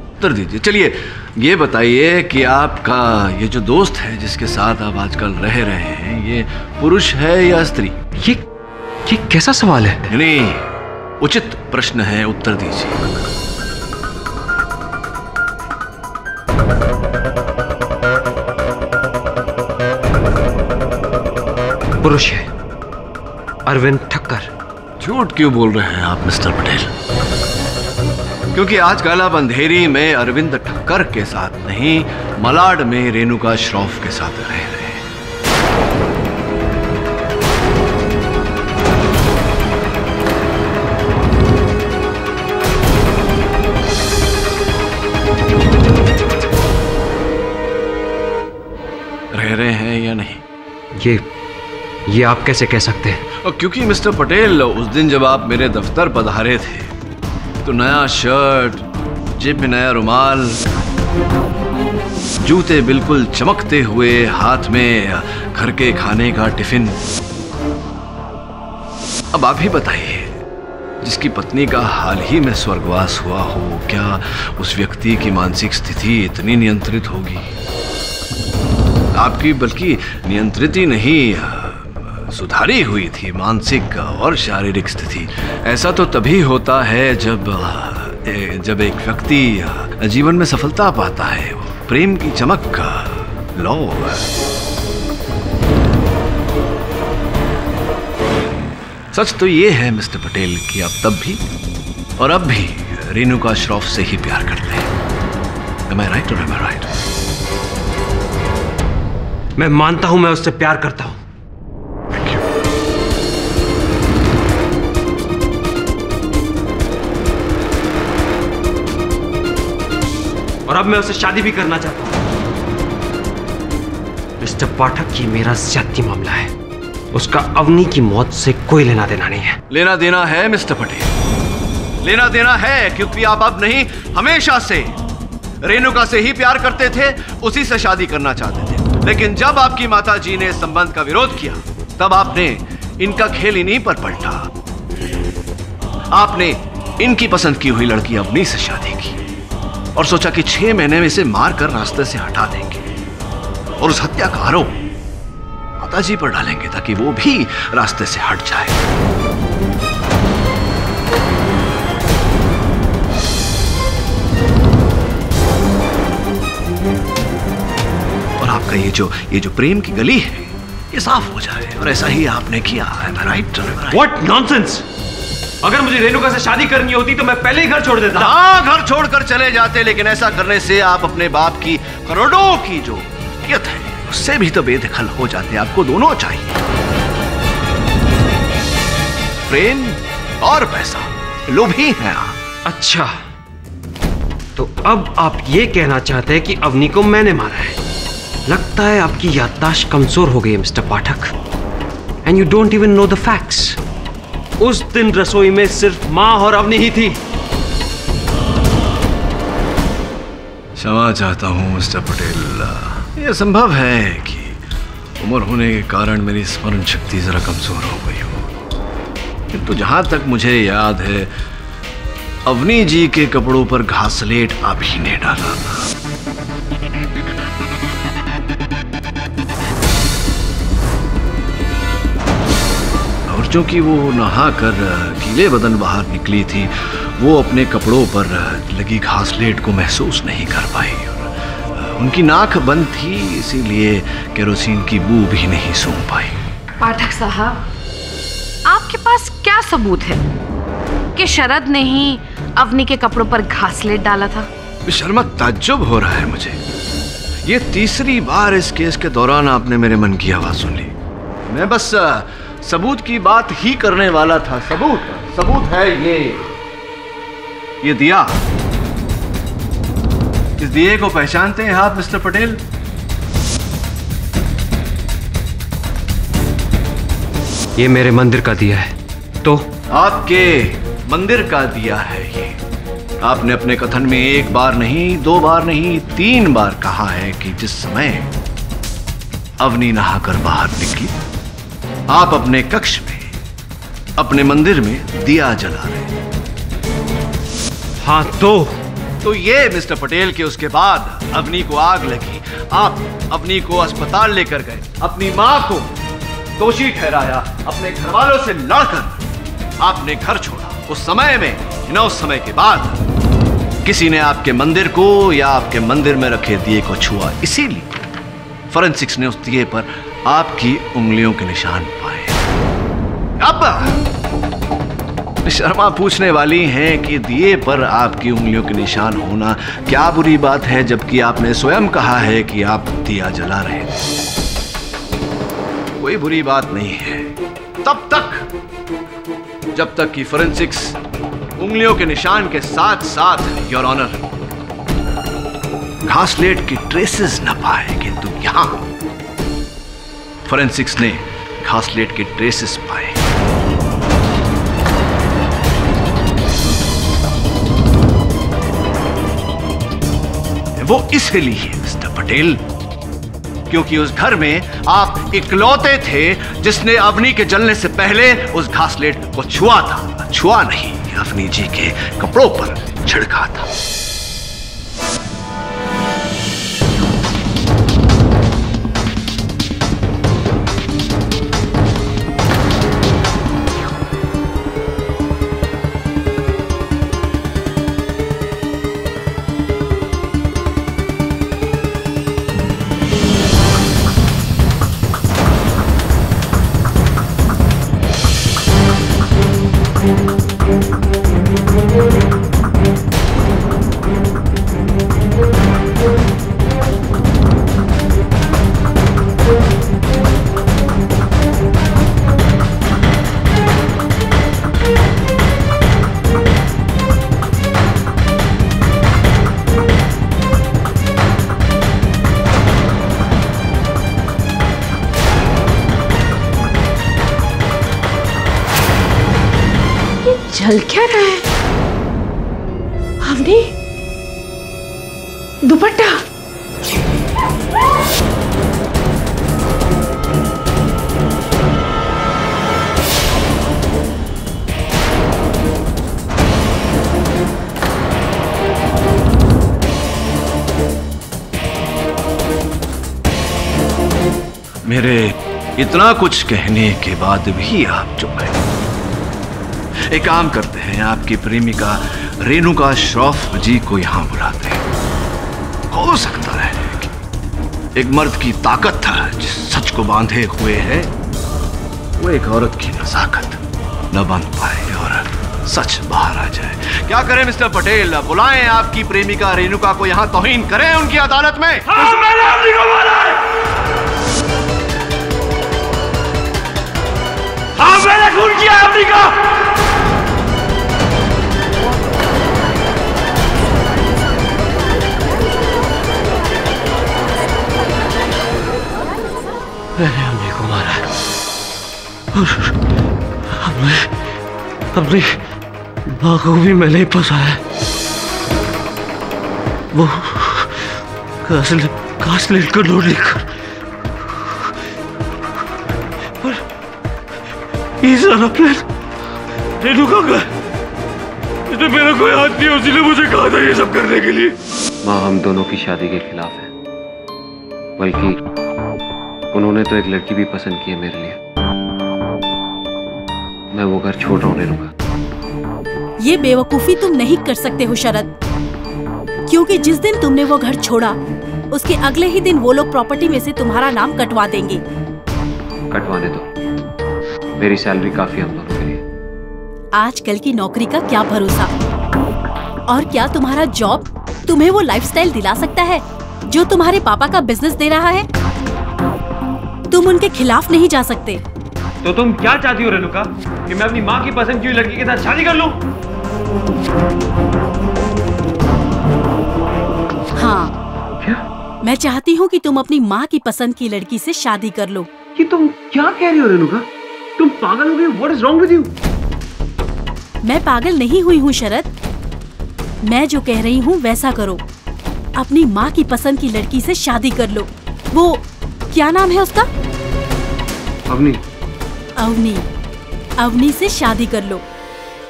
उत्तर दीजिए। चलिए ये बताइए कि आपका ये जो दोस्त है जिसके साथ आप आजकल रह रहे हैं, ये पुरुष है या स्त्री? ये कैसा सवाल है? नहीं, उचित प्रश्न है, उत्तर दीजिए। पुरुष है, अरविंद ठक्कर। झूठ क्यों बोल रहे हैं आप मिस्टर पटेल? क्योंकि आजकल आप अंधेरी में अरविंद ठक्कर के साथ नहीं, मलाड में रेणुका श्रॉफ के साथ रह रहे हैं। रह रहे हैं या नहीं? ये आप कैसे कह सकते हैं? और क्योंकि मिस्टर पटेल, उस दिन जब आप मेरे दफ्तर पधारे थे तो नया शर्ट, जेब में नया रुमाल, जूते बिल्कुल चमकते हुए, हाथ में घर के खाने का टिफिन। अब आप ही बताइए, जिसकी पत्नी का हाल ही में स्वर्गवास हुआ हो, क्या उस व्यक्ति की मानसिक स्थिति इतनी नियंत्रित होगी? आपकी बल्कि नियंत्रित ही नहीं, सुधारी हुई थी मानसिक और शारीरिक स्थिति। ऐसा तो तभी होता है जब एक व्यक्ति जीवन में सफलता पाता है, प्रेम की चमक का लौ। सच तो ये है मिस्टर पटेल कि आप तब भी और अब भी रेणुका श्रॉफ से ही प्यार करते हैं। Am I right or am I right? मैं मानता हूं मैं उससे प्यार करता हूं। और अब मैं उससे शादी भी करना चाहता हूं। मिस्टर पाठक, ये मेरा ज्यादती मामला है। उसका अवनी की मौत से कोई लेना देना नहीं है। लेना देना है मिस्टर पटेल, लेना देना है, क्योंकि आप अब नहीं, हमेशा से रेणुका से ही प्यार करते थे, उसी से शादी करना चाहते थे। लेकिन जब आपकी माता जी ने इस संबंध का विरोध किया, तब आपने इनका खेल इन्हीं पर पलटा। आपने इनकी पसंद की हुई लड़की अवनी से शादी की और सोचा कि 6 महीने में इसे मारकर रास्ते से हटा देंगे और उस हत्या का आरोप माताजी पर डालेंगे ताकि वो भी रास्ते से हट जाए। और आपका ये जो प्रेम की गली है, ये साफ हो जाए, और ऐसा ही आपने किया। राइट? What nonsense! अगर मुझे रेणुका से शादी करनी होती तो मैं पहले ही घर छोड़ देता। हाँ, घर छोड़कर चले जाते, लेकिन ऐसा करने से आप अपने बाप की करोड़ों की जो नियत है उससे भी तो बेदखल हो जाते। आपको दोनों चाहिए, प्रेम और पैसा। लोभी हैं आप। अच्छा, तो अब आप ये कहना चाहते हैं कि अवनी को मैंने मारा है? लगता है आपकी याददाश्त कमजोर हो गई है mister Pathak, and you don't even know the facts. उस दिन रसोई में सिर्फ माँ और अवनी ही थी। क्षमा चाहता हूँ मिस्टर पटेल। यह संभव है कि उम्र होने के कारण मेरी स्मरण शक्ति जरा कमजोर हो गई हो, किंतु जहां तक मुझे याद है अवनी जी के कपड़ों पर घासलेट आप ही ने डाला था। और चूंकि वो नहा कर गीले बदन बाहर निकली थी, वो अपने कपड़ों पर लगी घासलेट को महसूस नहीं कर पाई। उनकी नाक बंद थी, इसीलिए केरोसिन की बू भी नहीं सूंघ पाई। पाठक साहब, आपके पास क्या सबूत है कि शरद ने ही अवनी के कपड़ों पर घासलेट डाला था? शर्मा, ताज्जुब हो रहा है मुझे। ये तीसरी बार इस केस के दौरान आपने मेरे मन की आवाज सुन ली। मैं बस सबूत की बात ही करने वाला था। सबूत है ये दिया। इस दिए को पहचानते हैं आप मिस्टर पटेल? ये मेरे मंदिर का दिया है। तो आपके मंदिर का दिया है ये। आपने अपने कथन में एक बार नहीं, दो बार नहीं, 3 बार कहा है कि जिस समय अवनी नहाकर बाहर निकली, आप अपने कक्ष में, अपने मंदिर में दिया जला रहे। हाँ, तो ये मिस्टर पटेल के उसके बाद अवनी को आग लगी, आप अवनी को अस्पताल लेकर गए, अपनी मां को दोषी ठहराया, अपने घर वालों से लड़कर आपने घर छोड़ा। उस समय में न उस समय के बाद किसी ने आपके मंदिर को या आपके मंदिर में रखे दिए को छुआ, इसीलिए फोरेंसिक्स ने उस दिए पर आपकी उंगलियों के निशान पाए। अब शर्मा पूछने वाली हैं कि दिए पर आपकी उंगलियों के निशान होना क्या बुरी बात है, जबकि आपने स्वयं कहा है कि आप दिया जला रहे थे। कोई बुरी बात नहीं है तब तक जब तक कि फोरेंसिक्स उंगलियों के निशान के साथ साथ योर ऑनर घासलेट की ट्रेसेस न पाए। किंतु यहां फोरेंसिक्स ने घासलेट के ट्रेसेस पाए। वो इसलिए मिस्टर पटेल क्योंकि उस घर में आप इकलौते थे जिसने अवनी के जलने से पहले उस घासलेट को छुआ था। छुआ नहीं, अवनी जी के कपड़ों पर छिड़का था। जल क्या रहा है? अवनी, दुपट्टा। मेरे इतना कुछ कहने के बाद भी आप चुप हैं। एक काम करते हैं, आपकी प्रेमिका रेणुका श्रॉफ जी को यहां बुलाते हैं। हो सकता है कि एक मर्द की ताकत था जिस सच को बांधे हुए है, वो एक औरत की नजाकत न बांध पाए और सच बाहर आ जाए। क्या करें मिस्टर पटेल? बुलाएं आपकी प्रेमिका रेणुका को यहां, तौहीन करें उनकी अदालत में। हाँ, मैंने खून किया अवनी का। मैंने अम्मी को मारा है और अपनी माँ को भी मैंने ही फंसाया है। वो कास्लेट को ढूंढ लेकर ये सारा प्लान रेणुका का है। इसमें मेरा कोई हाथ नहीं है, उसी ने मुझे कहा था ये सब करने के लिए। माँ हम दोनों की शादी के खिलाफ है, बल्कि उन्होंने तो एक लड़की भी पसंद की है मेरे लिए। मैं वो घर छोड़ रहा हूँ रेणुका। ये बेवकूफी तुम नहीं कर सकते हो शरद, क्योंकि जिस दिन तुमने वो घर छोड़ा उसके अगले ही दिन वो लोग प्रॉपर्टी में से तुम्हारा नाम कटवा देंगे। कटवाने दो, मेरी सैलरी काफी हम दोनों के लिए। आजकल की नौकरी का क्या भरोसा, और क्या तुम्हारा जॉब तुम्हें वो लाइफस्टाइल दिला सकता है जो तुम्हारे पापा का बिजनेस दे रहा है? तुम उनके खिलाफ नहीं जा सकते। तो तुम क्या चाहती हो रेणुका, कि मैं अपनी माँ की पसंद की हुई लड़की के साथ शादी कर लूं? हाँ, क्या? मैं चाहती हूँ कि तुम अपनी माँ की पसंद की लड़की से शादी कर लो। कि तुम क्या कह रही हो रेणुका? तुम पागल हो गई? What is wrong with you? मैं पागल नहीं हुई हूँ शरद, मैं जो कह रही हूँ वैसा करो। अपनी माँ की पसंद की लड़की से शादी कर लो। वो क्या नाम है उसका? अवनी। अवनी। अवनी से शादी कर लो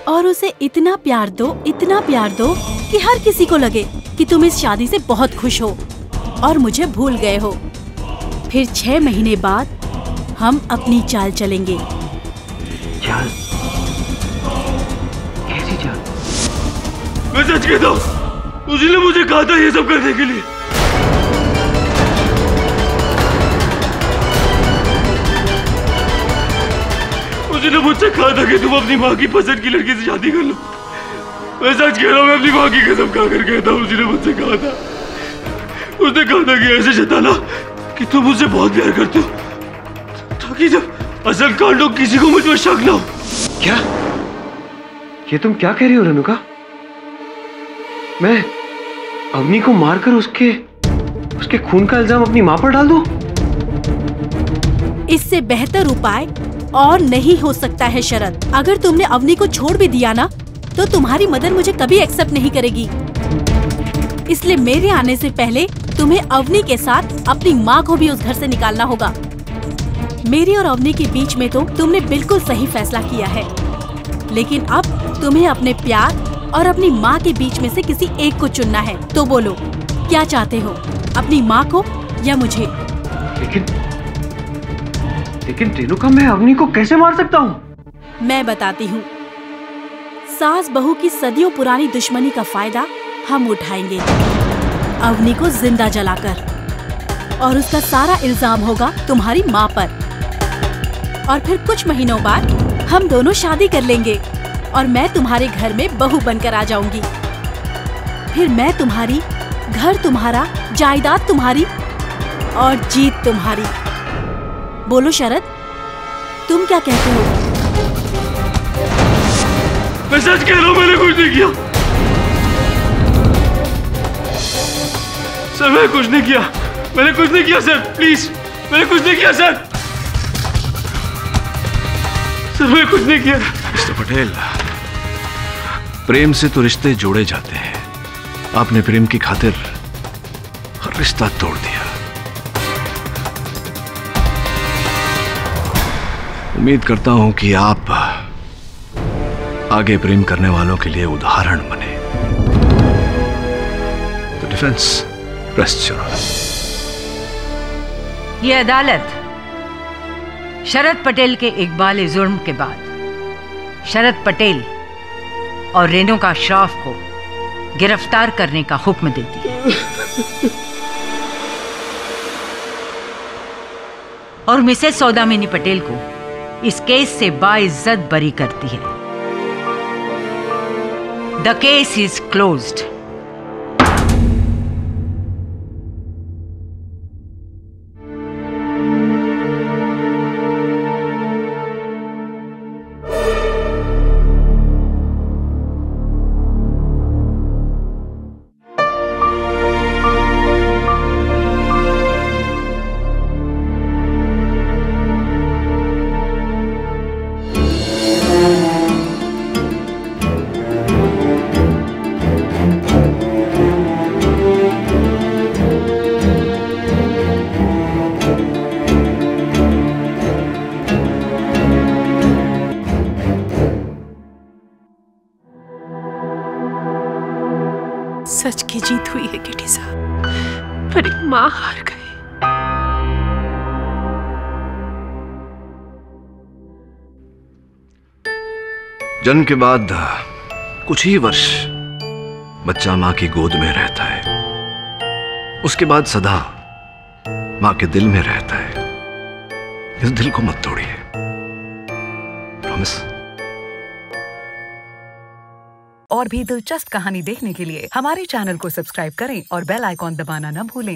और उसे इतना प्यार दो, इतना प्यार दो कि हर किसी को लगे कि तुम इस शादी से बहुत खुश हो और मुझे भूल गए हो। फिर 6 महीने बाद हम अपनी चाल चलेंगे। चाल? कैसी चाल? मैं सच कहता हूँ, उसी ने मुझे कहा था ये सब करने के लिए। उसी ने मुझसे कहा था कि तुम अपनी माँ की पसंद की लड़की से शादी कर लो। मैं सच कह रहा हूँ, मैं अपनी माँ की कसम खाकर कहता हूँ, उसी ने मुझसे कहा था। उसने कहा था कि ऐसे जताना कि तुम मुझसे बहुत प्यार करते हो, ताकि जब असल कांड हो किसी को मुझ पर शक ना हो। क्या? ये तुम क्या कह रही हो रेणुका? मैं अवनी को मारकर उसके खून का इल्जाम अपनी माँ पर डाल दूं? इससे बेहतर उपाय और नहीं हो सकता है शरद। अगर तुमने अवनी को छोड़ भी दिया ना, तो तुम्हारी मदर मुझे कभी एक्सेप्ट नहीं करेगी। इसलिए मेरे आने से पहले तुम्हें अवनी के साथ अपनी माँ को भी उस घर से निकालना होगा। मेरी और अवनी के बीच में तो तुमने बिल्कुल सही फैसला किया है, लेकिन अब तुम्हें अपने प्यार और अपनी माँ के बीच में से किसी एक को चुनना है। तो बोलो, क्या चाहते हो, अपनी माँ को या मुझे? लेकिन रेणुका, मैं अवनी को कैसे मार सकता हूँ? मैं बताती हूँ। सास बहू की सदियों पुरानी दुश्मनी का फायदा हम उठाएंगे, अवनी को जिंदा जलाकर, और उसका सारा इल्जाम होगा तुम्हारी माँ पर। और फिर कुछ महीनों बाद हम दोनों शादी कर लेंगे और मैं तुम्हारे घर में बहू बनकर आ जाऊंगी। फिर मैं तुम्हारी, घर तुम्हारा, जायदाद तुम्हारी और जीत तुम्हारी। बोलो शरद, तुम क्या कहते हो? मैं सच कह रहा हूँ, मैंने कुछ नहीं किया सर, मैंने कुछ नहीं किया, मैंने कुछ नहीं किया सर, प्लीज, मैंने कुछ नहीं किया सर, मैंने कुछ नहीं किया। मिस्टर पटेल, प्रेम से तो रिश्ते जोड़े जाते हैं, आपने प्रेम की खातिर हर रिश्ता तोड़ दिया। उम्मीद करता हूं कि आप आगे प्रेम करने वालों के लिए उदाहरण बने। तो डिफेंस रेस्ट योर ऑनर। ये अदालत शरद पटेल के इकबाल जुर्म के बाद शरद पटेल और रेणुका श्रॉफ को गिरफ्तार करने का हुक्म देती है और मिसेस सौदामिनी पटेल को इस केस से बाइज्जत बरी करती है। The case is closed. जीत हुई है किटी साहब, पर एक माँ हार गई। जन्म के बाद कुछ ही वर्ष बच्चा मां की गोद में रहता है, उसके बाद सदा मां के दिल में रहता है। इस दिल को मत तोड़िए, प्रॉमिस। और भी दिलचस्प कहानी देखने के लिए हमारे चैनल को सब्सक्राइब करें और बेल आइकॉन दबाना न भूलें।